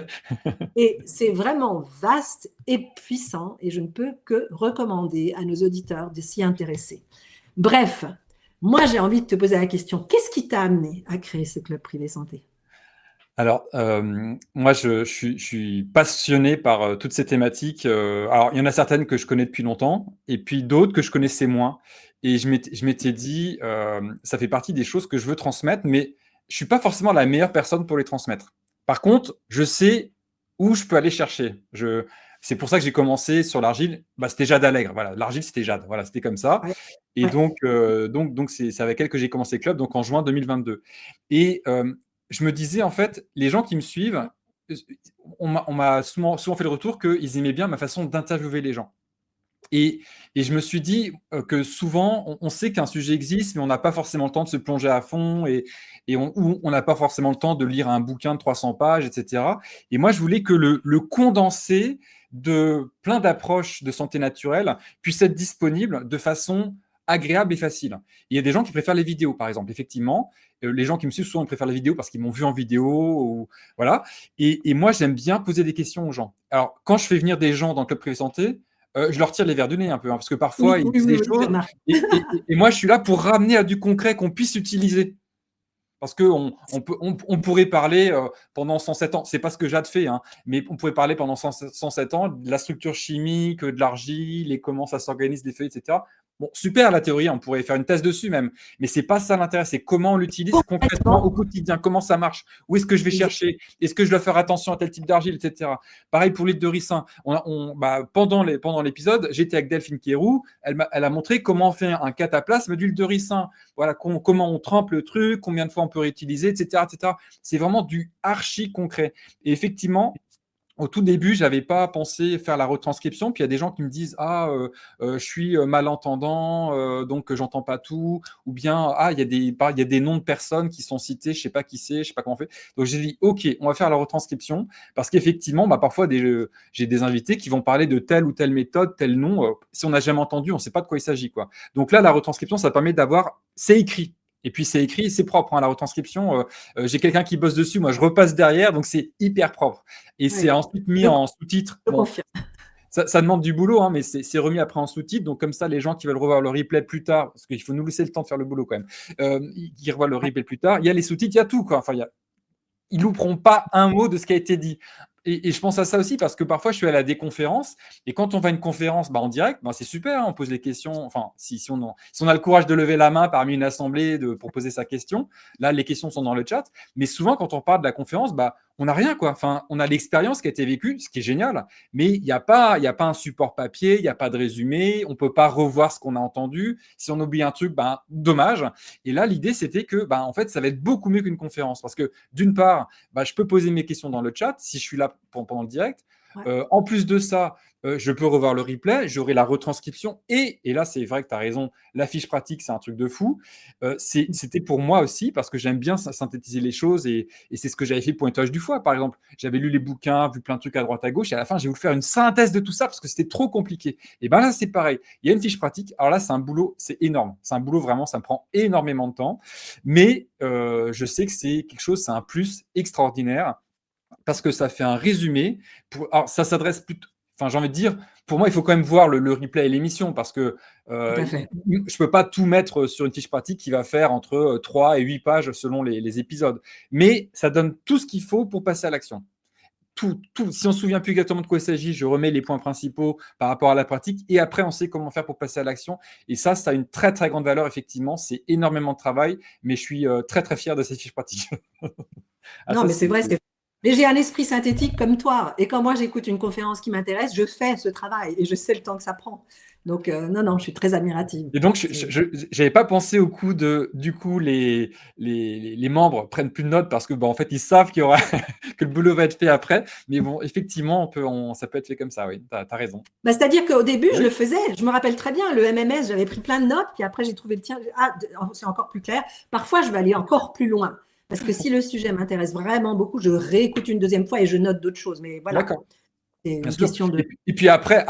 Et c'est vraiment vaste et puissant et je ne peux que recommander à nos auditeurs de s'y intéresser. Bref, moi j'ai envie de te poser la question, qu'est-ce qui t'a amené à créer ce club privé santé ? Alors, moi, je suis passionné par toutes ces thématiques. Alors, il y en a certaines que je connais depuis longtemps et puis d'autres que je connaissais moins. Et je m'étais dit, ça fait partie des choses que je veux transmettre, mais je ne suis pas forcément la meilleure personne pour les transmettre. Par contre, je sais où je peux aller chercher. C'est pour ça que j'ai commencé sur l'argile. C'était Jade Allègre. Voilà, l'argile, c'était Jade. Voilà, c'était comme ça. Et donc, c'est avec elle que j'ai commencé le club, donc en juin 2022. Et je me disais, en fait, les gens qui me suivent, on m'a souvent fait le retour qu'ils aimaient bien ma façon d'interviewer les gens. Et je me suis dit que souvent, on sait qu'un sujet existe, mais on n'a pas forcément le temps de se plonger à fond et on n'a pas forcément le temps de lire un bouquin de 300 pages, etc. Et moi, je voulais que le condensé de plein d'approches de santé naturelle puisse être disponible de façon agréable et facile. Il y a des gens qui préfèrent les vidéos, par exemple. Effectivement, les gens qui me suivent souvent préfèrent les vidéos parce qu'ils m'ont vu en vidéo. Voilà. Et moi, j'aime bien poser des questions aux gens. Alors, quand je fais venir des gens dans le club privé santé, je leur tire les verres du nez un peu, parce que parfois, ils disent des choses. Et moi, je suis là pour ramener à du concret qu'on puisse utiliser. Parce qu'on pourrait parler pendant 107 ans, c'est pas ce que Jade fait, mais on pourrait parler pendant 107 ans de la structure chimique, de l'argile et comment ça s'organise, les feuilles, etc. Bon, super la théorie, on pourrait faire une thèse dessus même, mais c'est pas ça l'intérêt, c'est comment on l'utilise concrètement au quotidien, comment ça marche, où est-ce que je vais chercher, est-ce que je dois faire attention à tel type d'argile, etc. Pareil pour l'huile de ricin. Pendant l'épisode, j'étais avec Delphine Kérou, elle a montré comment on fait un cataplasme d'huile de ricin. Voilà, comment on trempe le truc, combien de fois on peut réutiliser, etc., etc. C'est vraiment du archi concret. Et effectivement, au tout début, j'avais pas pensé faire la retranscription. Puis il y a des gens qui me disent je suis malentendant, donc j'entends pas tout. Ou bien il y a des noms de personnes qui sont cités, je sais pas qui c'est, je sais pas comment on fait. Donc j'ai dit ok, on va faire la retranscription parce qu'effectivement, parfois j'ai des invités qui vont parler de telle ou telle méthode, tel nom. Si on n'a jamais entendu, on sait pas de quoi il s'agit, quoi. Donc là, la retranscription, ça permet d'avoir, c'est écrit. Et puis c'est écrit, c'est propre, hein, la retranscription. J'ai quelqu'un qui bosse dessus, moi je repasse derrière, donc c'est hyper propre. Et c'est Oui, ensuite mis je, en sous-titres. je Bon, confirme. ça demande du boulot, hein, mais c'est remis après en sous-titres. Donc comme ça, les gens qui veulent revoir le replay plus tard, parce qu'il faut nous laisser le temps de faire le boulot quand même, qui revoient le replay plus tard, il y a les sous-titres, il y a tout, quoi. Enfin, ils louperont pas un mot de ce qui a été dit. Et je pense à ça aussi parce que parfois je suis à des conférences et quand on va à une conférence en direct, c'est super, hein, on pose les questions. Enfin, si on a le courage de lever la main parmi une assemblée pour poser sa question, là les questions sont dans le chat. Mais souvent quand on parle de la conférence, on n'a rien, quoi. Enfin, on a l'expérience qui a été vécue, ce qui est génial, mais il n'y a pas un support papier, il n'y a pas de résumé, on peut pas revoir ce qu'on a entendu. Si on oublie un truc, dommage. Et là l'idée c'était que en fait ça va être beaucoup mieux qu'une conférence parce que d'une part, je peux poser mes questions dans le chat si je suis là pendant le direct. Ouais. En plus de ça, je peux revoir le replay, j'aurai la retranscription et là, c'est vrai que tu as raison, la fiche pratique, c'est un truc de fou. C'était pour moi aussi parce que j'aime bien synthétiser les choses et c'est ce que j'avais fait pour Nettoyage du foie, par exemple. J'avais lu les bouquins, vu plein de trucs à droite à gauche et à la fin, j'ai voulu faire une synthèse de tout ça parce que c'était trop compliqué. Et là, c'est pareil. Il y a une fiche pratique. Alors là, c'est un boulot, c'est énorme. C'est un boulot vraiment, ça me prend énormément de temps. Mais je sais que c'est quelque chose, c'est un plus extraordinaire parce que ça fait un résumé. Alors, ça s'adresse plutôt. Enfin, j'ai envie de dire, pour moi, il faut quand même voir le replay et l'émission parce que Tout à fait. je ne peux pas tout mettre sur une fiche pratique qui va faire entre 3 et 8 pages selon les épisodes. Mais ça donne tout ce qu'il faut pour passer à l'action. Tout. Si on ne se souvient plus exactement de quoi il s'agit, je remets les points principaux par rapport à la pratique et après, on sait comment faire pour passer à l'action. Et ça a une très, très grande valeur, effectivement. C'est énormément de travail, mais je suis très, très fier de cette fiche pratique. Non, Ça, mais c'est vrai, mais j'ai un esprit synthétique comme toi. Et quand moi j'écoute une conférence qui m'intéresse, je fais ce travail et je sais le temps que ça prend. Donc, non, je suis très admirative. Et donc, je n'avais pas pensé au coup du coup, les membres prennent plus de notes parce que, en fait, ils savent qu'il y aura que le boulot va être fait après. Mais bon, effectivement, ça peut être fait comme ça, oui. Tu as raison. C'est-à-dire qu'au début, Oui. je le faisais. Je me rappelle très bien, le MMS, j'avais pris plein de notes, puis après, j'ai trouvé le tien. C'est encore plus clair. Parfois, je vais aller encore plus loin. Parce que si le sujet m'intéresse vraiment beaucoup, je réécoute une deuxième fois et je note d'autres choses. Mais voilà. D'accord. C'est Bien une sûr. question de. Et puis après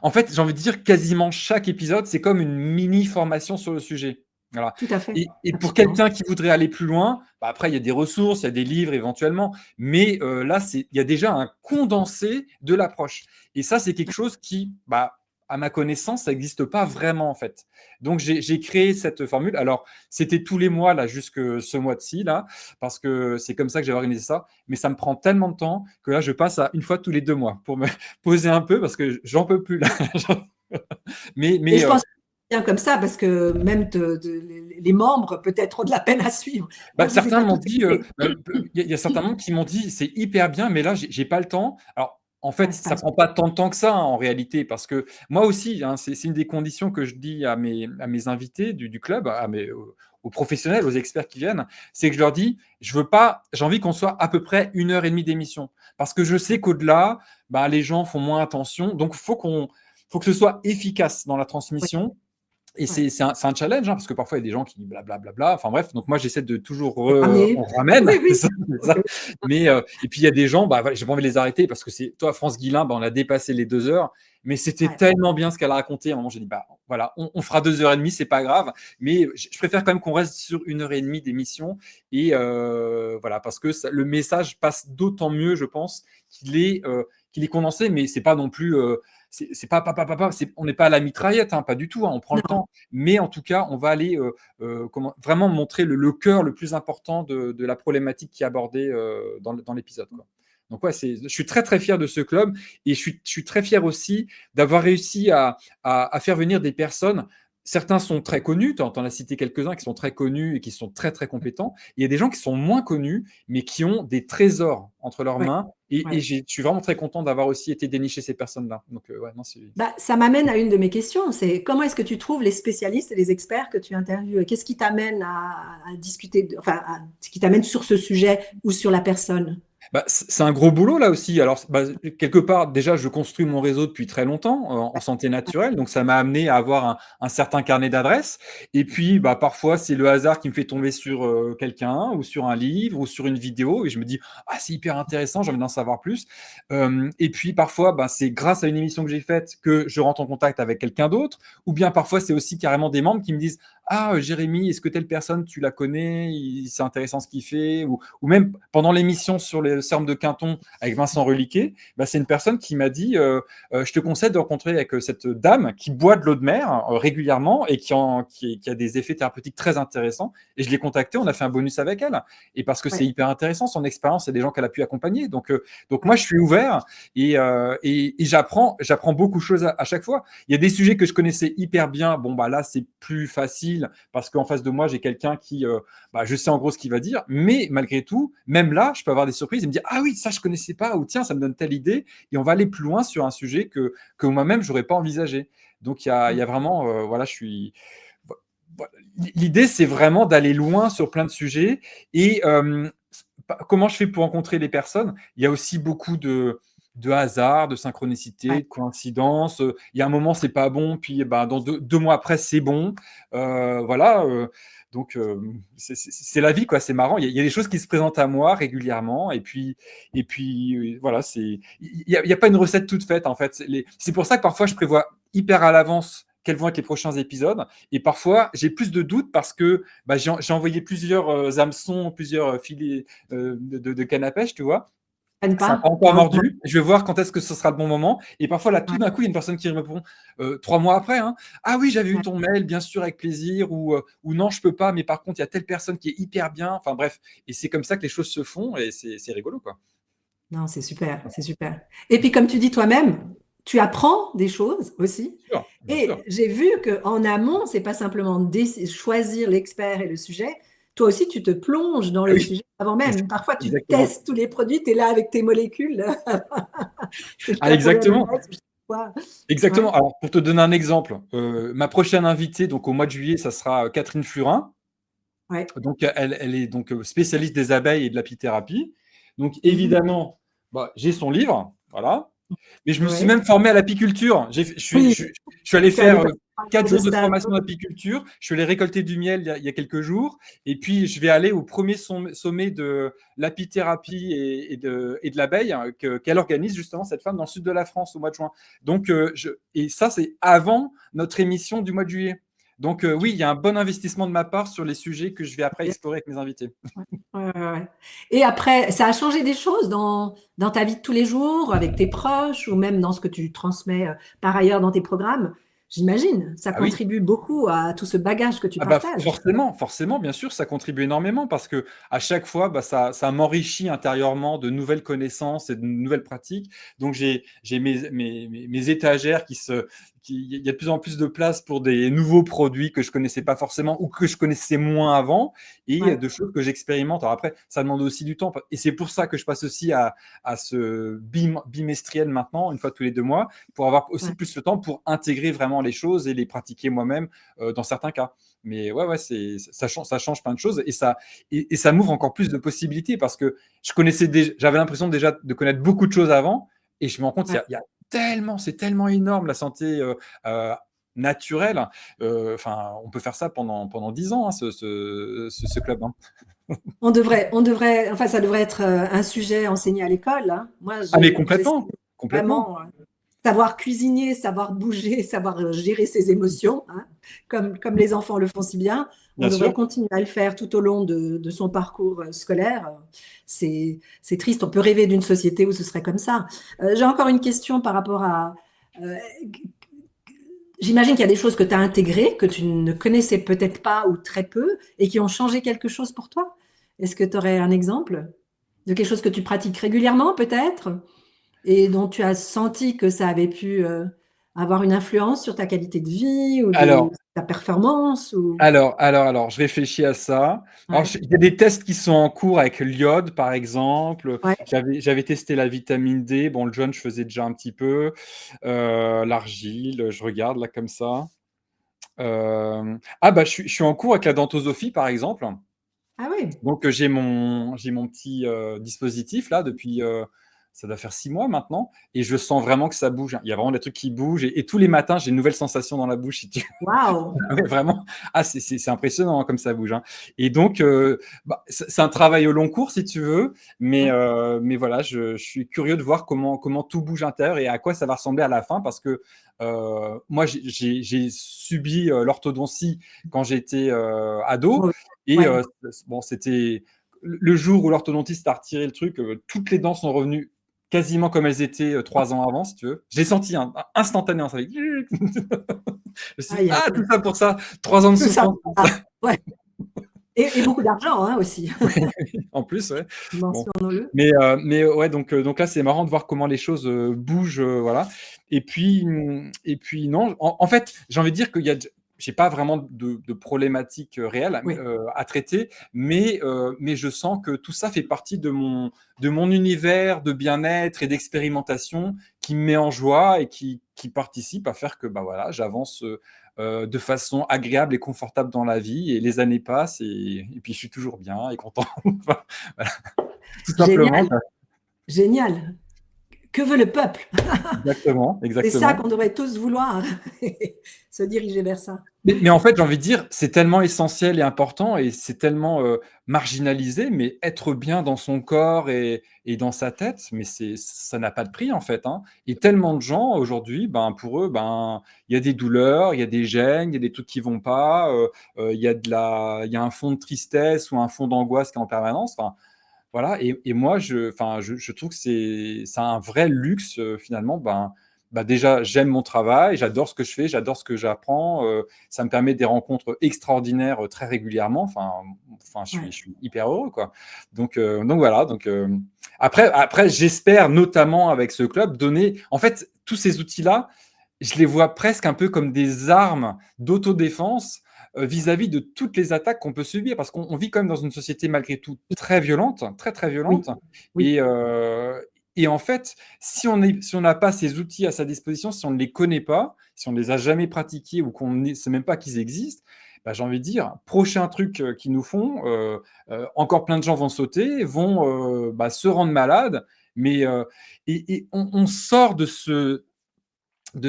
en fait, j'ai envie de dire quasiment chaque épisode, c'est comme une mini formation sur le sujet. Voilà. Tout à fait. Et pour Absolument. quelqu'un qui voudrait aller plus loin, après, il y a des ressources, il y a des livres éventuellement, mais là, il y a déjà un condensé de l'approche. Et ça, c'est quelque chose qui, à ma connaissance, ça n'existe pas vraiment, en fait. Donc, j'ai créé cette formule. Alors, c'était tous les mois, là, jusque ce mois-ci, là, parce que c'est comme ça que j'ai organisé ça. Mais ça me prend tellement de temps que là, je passe à une fois tous les 2 mois pour me poser un peu parce que j'en peux plus, là. Et je pense bien comme ça parce que même les membres peut-être ont de la peine à suivre. Moi, je les ai Certains pas m'ont tous dit, écoutés. il y a certains membres qui m'ont dit c'est hyper bien, mais là, j'ai pas le temps. Alors, en fait, Ouais, ça prend pas tant de temps que ça, hein, en réalité, parce que moi aussi, hein, c'est une des conditions que je dis à mes invités du club, aux professionnels, aux experts qui viennent, c'est que je leur dis, j'ai envie qu'on soit à peu près 1h30 d'émission, parce que je sais qu'au-delà, les gens font moins attention, donc faut que ce soit efficace dans la transmission. Et ouais. c'est un challenge, hein, parce que parfois, il y a des gens qui blablabla. Enfin bref, donc moi, j'essaie de toujours Ramener. on ramène. Oui, oui. C'est ça. Mais, et puis, il y a des gens, voilà, j'ai pas envie de les arrêter parce que toi, France Guillain, on a dépassé les 2 heures. Mais c'était Ouais. tellement bien ce qu'elle a raconté. À un moment, j'ai dit, voilà, on fera 2h30, c'est pas grave. Mais je préfère quand même qu'on reste sur 1h30 d'émission. Et voilà, parce que le message passe d'autant mieux, je pense, qu'il est condensé, mais c'est pas non plus. C'est pas, on n'est pas à la mitraillette, hein, pas du tout, hein, on prend le Non. temps. Mais en tout cas, on va aller vraiment montrer le cœur le plus important de la problématique qui est abordée dans l'épisode, quoi. Donc ouais, je suis très très fier de ce club et je suis très fier aussi d'avoir réussi à faire venir des personnes. Certains sont très connus, tu en as cité quelques-uns qui sont très connus et qui sont très très compétents. Il y a des gens qui sont moins connus, mais qui ont des trésors entre leurs Ouais. mains. Et Ouais. je suis vraiment très content d'avoir aussi été dénicher ces personnes-là. Donc ouais, non, Ça m'amène à une de mes questions, c'est comment est-ce que tu trouves les spécialistes et les experts que tu interviews? Qu'est-ce qui t'amène à discuter, ce qui t'amène sur ce sujet ou sur la personne? Bah, c'est un gros boulot là aussi. Alors, bah, quelque part, déjà, je construis mon réseau depuis très longtemps en santé naturelle, donc ça m'a amené à avoir un certain carnet d'adresses. Et puis, bah, parfois, c'est le hasard qui me fait tomber sur quelqu'un ou sur un livre ou sur une vidéo et je me dis, ah, c'est hyper intéressant, j'ai envie d'en savoir plus. Et puis, parfois, bah, c'est grâce à une émission que j'ai faite que je rentre en contact avec quelqu'un d'autre, ou bien parfois, c'est aussi carrément des membres qui me disent, ah, Jérémy, est-ce que telle personne, tu la connais? C'est intéressant ce qu'il fait. Ou même pendant l'émission sur le CERM de Quinton avec Vincent Reliquet, bah, c'est une personne qui m'a dit je te conseille de rencontrer avec cette dame qui boit de l'eau de mer régulièrement et qui a des effets thérapeutiques très intéressants. Et je l'ai contactée, on a fait un bonus avec elle. Et parce que c'est Ouais, hyper intéressant, son expérience et des gens qu'elle a pu accompagner. Donc moi, ouais. je suis ouvert et j'apprends beaucoup de choses à chaque fois. Il y a des sujets que je connaissais hyper bien. Bon, bah là, c'est plus facile parce qu'en face de moi, j'ai quelqu'un qui, bah, je sais en gros ce qu'il va dire, mais malgré tout, même là, je peux avoir des surprises et me dire ah oui, ça je connaissais pas, ou tiens, ça me donne telle idée, et on va aller plus loin sur un sujet que moi-même j'aurais pas envisagé. Donc il y a vraiment, voilà, je suis. L'idée, c'est vraiment d'aller loin sur plein de sujets. Et comment je fais pour rencontrer les personnes? Il y a aussi beaucoup de hasard, de synchronicité, Ouais. de coïncidence. Il y a un moment, c'est pas bon, puis bah, dans deux mois après, c'est bon. Voilà. Donc, c'est la vie, quoi. C'est marrant. Il y a des choses qui se présentent à moi régulièrement. Et puis voilà, il y a pas une recette toute faite, en fait. C'est pour ça que parfois, je prévois hyper à l'avance quels vont être les prochains épisodes. Et parfois, j'ai plus de doutes parce que bah, j'ai envoyé plusieurs hameçons, plusieurs filets de canne à pêche, tu vois. Prennent Ça n'a pas pas encore pour un moment. mordu. Je vais voir quand est-ce que ce sera le bon moment. Et parfois, là, tout Ouais, d'un coup, il y a une personne qui me répond 3 mois après. Hein, ah oui, j'avais eu ouais. ton mail, bien sûr, avec plaisir. Ou non, je peux pas, mais par contre, il y a telle personne qui est hyper bien. Enfin bref. Et c'est comme ça que les choses se font et c'est rigolo, quoi. Non, c'est super, c'est super. Et puis, comme tu dis toi-même, tu apprends des choses aussi. Bien sûr, bien sûr. Et j'ai vu qu'en amont, c'est pas simplement choisir l'expert et le sujet. Toi aussi, tu te plonges dans Ah le oui, sujet avant même. Parfois, tu exactement. testes tous les produits, tu es là avec tes molécules. C'est Ah, la pour le MS, exactement. je sais pas. Exactement. Ouais, Alors, pour te donner un exemple, ma prochaine invitée, donc au mois de juillet, ça sera Catherine Furin. ouais. Donc, elle est donc spécialiste des abeilles et de l'apithérapie. Donc, Mhm. évidemment, bah, j'ai son livre, voilà. Mais je me suis Ouais. même formé à l'apiculture. Oui, Je suis allé tu allais faire passer par un 4 cours de jours de stage. formation d'apiculture. Je suis allé récolter du miel il y a quelques jours. Et puis, je vais aller au premier sommet de l'apithérapie et de l'abeille qu'elle organise justement, cette femme, dans le sud de la France au mois de juin. Donc, et ça, c'est avant notre émission du mois de juillet. Donc, oui, il y a un bon investissement de ma part sur les sujets que je vais après explorer avec mes invités. Ouais, ouais, ouais, ouais. Et après, ça a changé des choses dans ta vie de tous les jours, avec tes proches, ou même dans ce que tu transmets par ailleurs dans tes programmes. J'imagine, ça Ah oui, contribue beaucoup à tout ce bagage que tu ah bah, partages. forcément, bien sûr, ça contribue énormément parce que à chaque fois, bah, ça m'enrichit intérieurement de nouvelles connaissances et de nouvelles pratiques. Donc j'ai mes étagères il y a de plus en plus de place pour des nouveaux produits que je connaissais pas forcément ou que je connaissais moins avant et Ouais, de choses que j'expérimente. Alors après, ça demande aussi du temps et c'est pour ça que je passe aussi à ce bimestriel maintenant, une fois tous les 2 mois, pour avoir aussi ouais. plus de temps pour intégrer vraiment les choses et les pratiquer moi-même dans certains cas. Mais ouais, ça change plein de choses et ça m'ouvre encore plus de possibilités parce que j'avais l'impression déjà de connaître beaucoup de choses avant et je me rends compte il y a tellement, c'est tellement énorme la santé euh, naturelle. Enfin, on peut faire ça pendant 10 ans, hein, ce club. Hein. Enfin, ça devrait être un sujet enseigné à l'école, hein. Moi, Ah, mais j'essaie complètement, complètement, vraiment savoir cuisiner, savoir bouger, savoir gérer ses émotions, hein, comme les enfants le font si bien. On bien devrait sûr. continuer à le faire tout au long de son parcours scolaire. C'est triste, on peut rêver d'une société où ce serait comme ça. J'ai encore une question par rapport à... euh, J'imagine qu'il y a des choses que tu as intégrées, que tu ne connaissais peut-être pas ou très peu, et qui ont changé quelque chose pour toi. Est-ce que tu aurais un exemple de quelque chose que tu pratiques régulièrement, peut-être, et dont tu as senti que ça avait pu avoir une influence sur ta qualité de vie ou Alors, ta performance ou... alors, je réfléchis à ça. Alors, Ouais, il y a des tests qui sont en cours avec l'iode, par exemple. ouais, J'avais testé la vitamine D. Bon, le jaune, je faisais déjà un petit peu. L'argile, je regarde là comme ça. Ah bah, je suis en cours avec la dentosophie, par exemple. Ah oui. Donc, j'ai mon petit dispositif là depuis, ça doit faire 6 mois maintenant, et je sens vraiment que ça bouge. Il y a vraiment des trucs qui bougent, et tous les matins, j'ai une nouvelle sensation dans la bouche, si tu Waouh. ah ouais, vraiment. Ah, c'est impressionnant, hein, comme ça bouge, hein. Et donc, bah, c'est un travail au long cours, si tu veux, Ouais. mais voilà, je suis curieux de voir comment tout bouge à l'intérieur et à quoi ça va ressembler à la fin, parce que moi, j'ai subi l'orthodontie quand j'étais ado, Moi, et ouais. bon, c'était le jour où l'orthodontiste a retiré le truc, toutes les dents sont revenues quasiment comme elles étaient 3 ans avant, si tu veux. J'ai senti instantanément, ça fait je me suis dit, Aïe, aïe, ah, tout aïe. ça pour ça, 3 ans de Tout ça, souffrance pour ça. ouais. Et beaucoup d'argent hein, aussi, En plus, ouais. Bon. mentionnons-le. Mais ouais, donc là, c'est marrant de voir comment les choses bougent, voilà. Et puis non, en fait, j'ai envie de dire qu'il y a, j'ai pas vraiment de problématiques réelles Oui, à traiter, mais je sens que tout ça fait partie de mon univers de bien-être et d'expérimentation qui me met en joie et qui participe à faire que, bah voilà, j'avance de façon agréable et confortable dans la vie, et les années passent, et puis je suis toujours bien et content. Enfin, voilà, tout simplement. génial, génial. Que veut le peuple? Exactement, C'est ça exactement. qu'on devrait tous vouloir, se diriger vers ça. Mais en fait, j'ai envie de dire, c'est tellement essentiel et important, et c'est tellement marginalisé, mais être bien dans son corps et dans sa tête, mais ça n'a pas de prix en fait, hein. Et tellement de gens aujourd'hui, ben, pour eux, ben, il y a des douleurs, il y a des gênes, il y a des trucs qui vont pas, il y a un fond de tristesse ou un fond d'angoisse qui est en permanence. Enfin, voilà, et moi, enfin, je trouve que c'est un vrai luxe, finalement. Ben, déjà, j'aime mon travail, j'adore ce que je fais, j'adore ce que j'apprends. Ça me permet des rencontres extraordinaires très régulièrement. Enfin, je suis, Ouais. je suis hyper heureux, quoi. Donc voilà. Après, j'espère notamment avec ce club donner. En fait, tous ces outils-là, je les vois presque un peu comme des armes d'autodéfense vis-à-vis de toutes les attaques qu'on peut subir, parce qu'on vit quand même dans une société malgré tout très violente, très très Oui, violente, oui. et en fait, si on n'a pas ces outils à sa disposition, si on ne les connaît pas, si on ne les a jamais pratiqués ou qu'on ne sait même pas qu'ils existent, bah, j'ai envie de dire, prochain truc qu'ils nous font, encore plein de gens vont sauter, vont bah, se rendre malades, mais et on sort de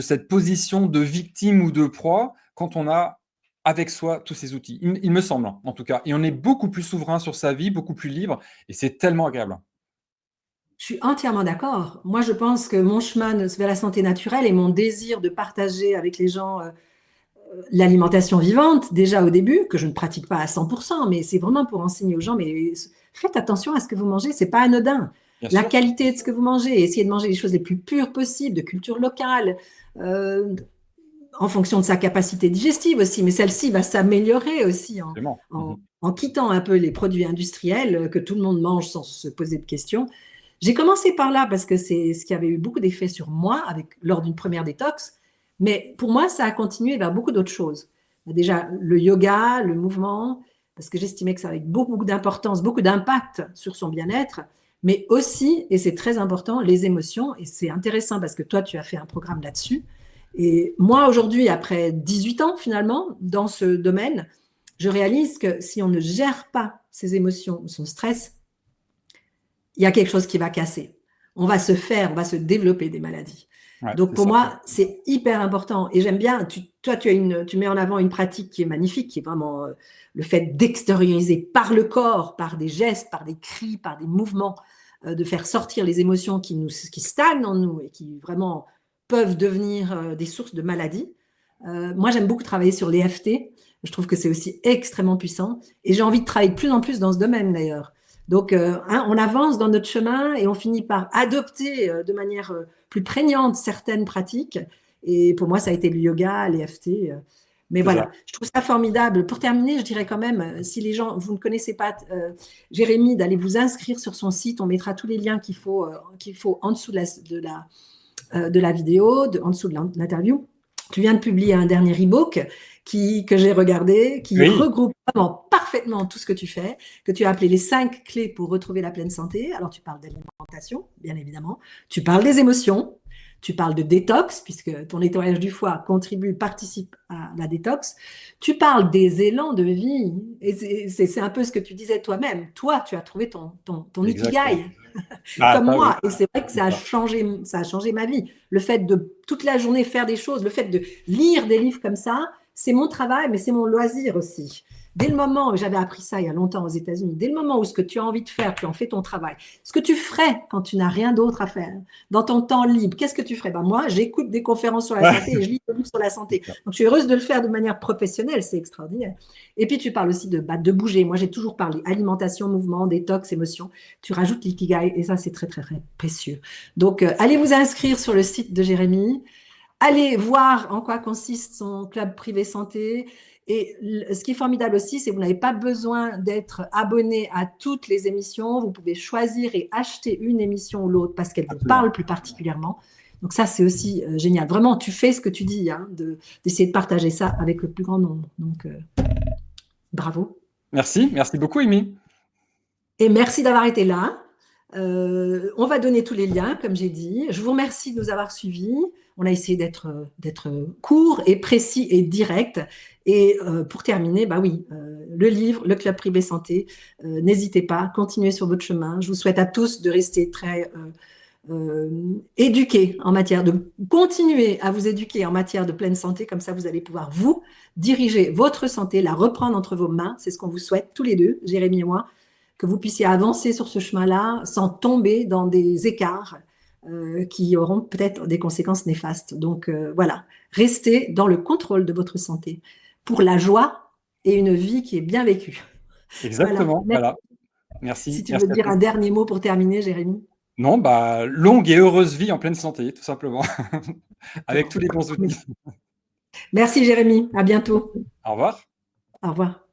cette position de victime ou de proie quand on a avec soi tous ces outils. Il me semble, hein, en tout cas. Et on est beaucoup plus souverain sur sa vie, beaucoup plus libre, et c'est tellement agréable. Je suis entièrement d'accord. Moi, je pense que mon chemin vers la santé naturelle et mon désir de partager avec les gens l'alimentation vivante, déjà au début, que je ne pratique pas à 100%, mais c'est vraiment pour enseigner aux gens, mais faites attention à ce que vous mangez, c'est pas anodin. Bien La sûr. qualité de ce que vous mangez, essayez de manger les choses les plus pures possibles, de culture locale, euh, en fonction de sa capacité digestive aussi, mais celle-ci va s'améliorer aussi Absolument. Mhm. en quittant un peu les produits industriels que tout le monde mange sans se poser de questions. J'ai commencé par là parce que c'est ce qui avait eu beaucoup d'effet sur moi lors d'une première détox, mais pour moi, ça a continué vers beaucoup d'autres choses. Déjà, le yoga, le mouvement, parce que j'estimais que ça avait beaucoup d'importance, beaucoup d'impact sur son bien-être, mais aussi, et c'est très important, les émotions. Et c'est intéressant parce que toi, tu as fait un programme là-dessus. Et moi, aujourd'hui, après 18 ans finalement, dans ce domaine, je réalise que si on ne gère pas ses émotions, son stress, il y a quelque chose qui va casser. On va se développer des maladies. Ouais, Donc c'est pour ça. moi, c'est hyper important. Et j'aime bien, toi, tu mets en avant une pratique qui est magnifique, qui est vraiment le fait d'extérioriser par le corps, par des gestes, par des cris, par des mouvements, de faire sortir les émotions qui stagnent en nous et qui vraiment peuvent devenir des sources de maladies. Moi, j'aime beaucoup travailler sur l'EFT. Je trouve que c'est aussi extrêmement puissant. Et j'ai envie de travailler de plus en plus dans ce domaine d'ailleurs. Donc, on avance dans notre chemin et on finit par adopter de manière plus prégnante certaines pratiques. Et pour moi, ça a été le yoga, l'EFT. Mais C'est voilà, ça. je trouve ça formidable. Pour terminer, je dirais quand même, si les gens, vous ne connaissez pas Jérémy, d'aller vous inscrire sur son site. On mettra tous les liens qu'il faut en dessous de la vidéo, en dessous de l'interview. Tu viens de publier un dernier e-book que j'ai regardé, qui Oui, regroupe vraiment parfaitement tout ce que tu fais, que tu as appelé les 5 clés pour retrouver la pleine santé. Alors, tu parles d'alimentation, bien évidemment. Tu parles des émotions. Tu parles de détox, puisque ton nettoyage du foie participe à la détox. Tu parles des élans de vie. Et c'est un peu ce que tu disais toi-même. Toi, tu as trouvé ton Exactement. ikigai, Ah, comme ça, oui. moi. Et c'est vrai que C'est ça. ça a changé ma vie. Le fait de toute la journée faire des choses, le fait de lire des livres comme ça, c'est mon travail, mais c'est mon loisir aussi. Dès le moment, j'avais appris ça il y a longtemps aux États-Unis, dès le moment où ce que tu as envie de faire, tu en fais ton travail. Ce que tu ferais quand tu n'as rien d'autre à faire, dans ton temps libre, qu'est-ce que tu ferais? Ben moi, j'écoute des conférences sur la Ouais. santé et je lis des livres sur la santé. C'est ça. Donc, je suis heureuse de le faire de manière professionnelle, c'est extraordinaire. Et puis, tu parles aussi de bouger. Moi, j'ai toujours parlé alimentation, mouvement, détox, émotion. Tu rajoutes l'ikigai et ça, c'est très, très, très précieux. Donc, allez vous inscrire sur le site de Jérémy. Allez voir en quoi consiste son club privé santé. Et ce qui est formidable aussi, c'est que vous n'avez pas besoin d'être abonné à toutes les émissions. Vous pouvez choisir et acheter une émission ou l'autre parce qu'elle vous Absolument. parle plus particulièrement. Donc ça, c'est aussi génial. Vraiment, tu fais ce que tu dis, hein, d'essayer de partager ça avec le plus grand nombre. Donc, bravo. Merci beaucoup, Amy. Et merci d'avoir été là. On va donner tous les liens, comme j'ai dit. Je vous remercie de nous avoir suivis. On a essayé d'être court et précis et direct. Et pour terminer, bah oui, le livre, le club privé santé, n'hésitez pas, continuez sur votre chemin. Je vous souhaite à tous de rester très éduqués en matière de continuer à vous éduquer en matière de pleine santé. Comme ça, vous allez pouvoir vous diriger votre santé, la reprendre entre vos mains. C'est ce qu'on vous souhaite tous les deux, Jérémy et moi, que vous puissiez avancer sur ce chemin-là sans tomber dans des écarts qui auront peut-être des conséquences néfastes. Donc voilà, restez dans le contrôle de votre santé pour la joie et une vie qui est bien vécue. Voilà. Exactement, voilà. Si Merci, tu veux merci à dire tous. un dernier mot pour terminer, Jérémy. Non, bah, longue et heureuse vie en pleine santé, tout simplement, avec tous les bons outils. Merci, Jérémy. À bientôt. Au revoir. Au revoir.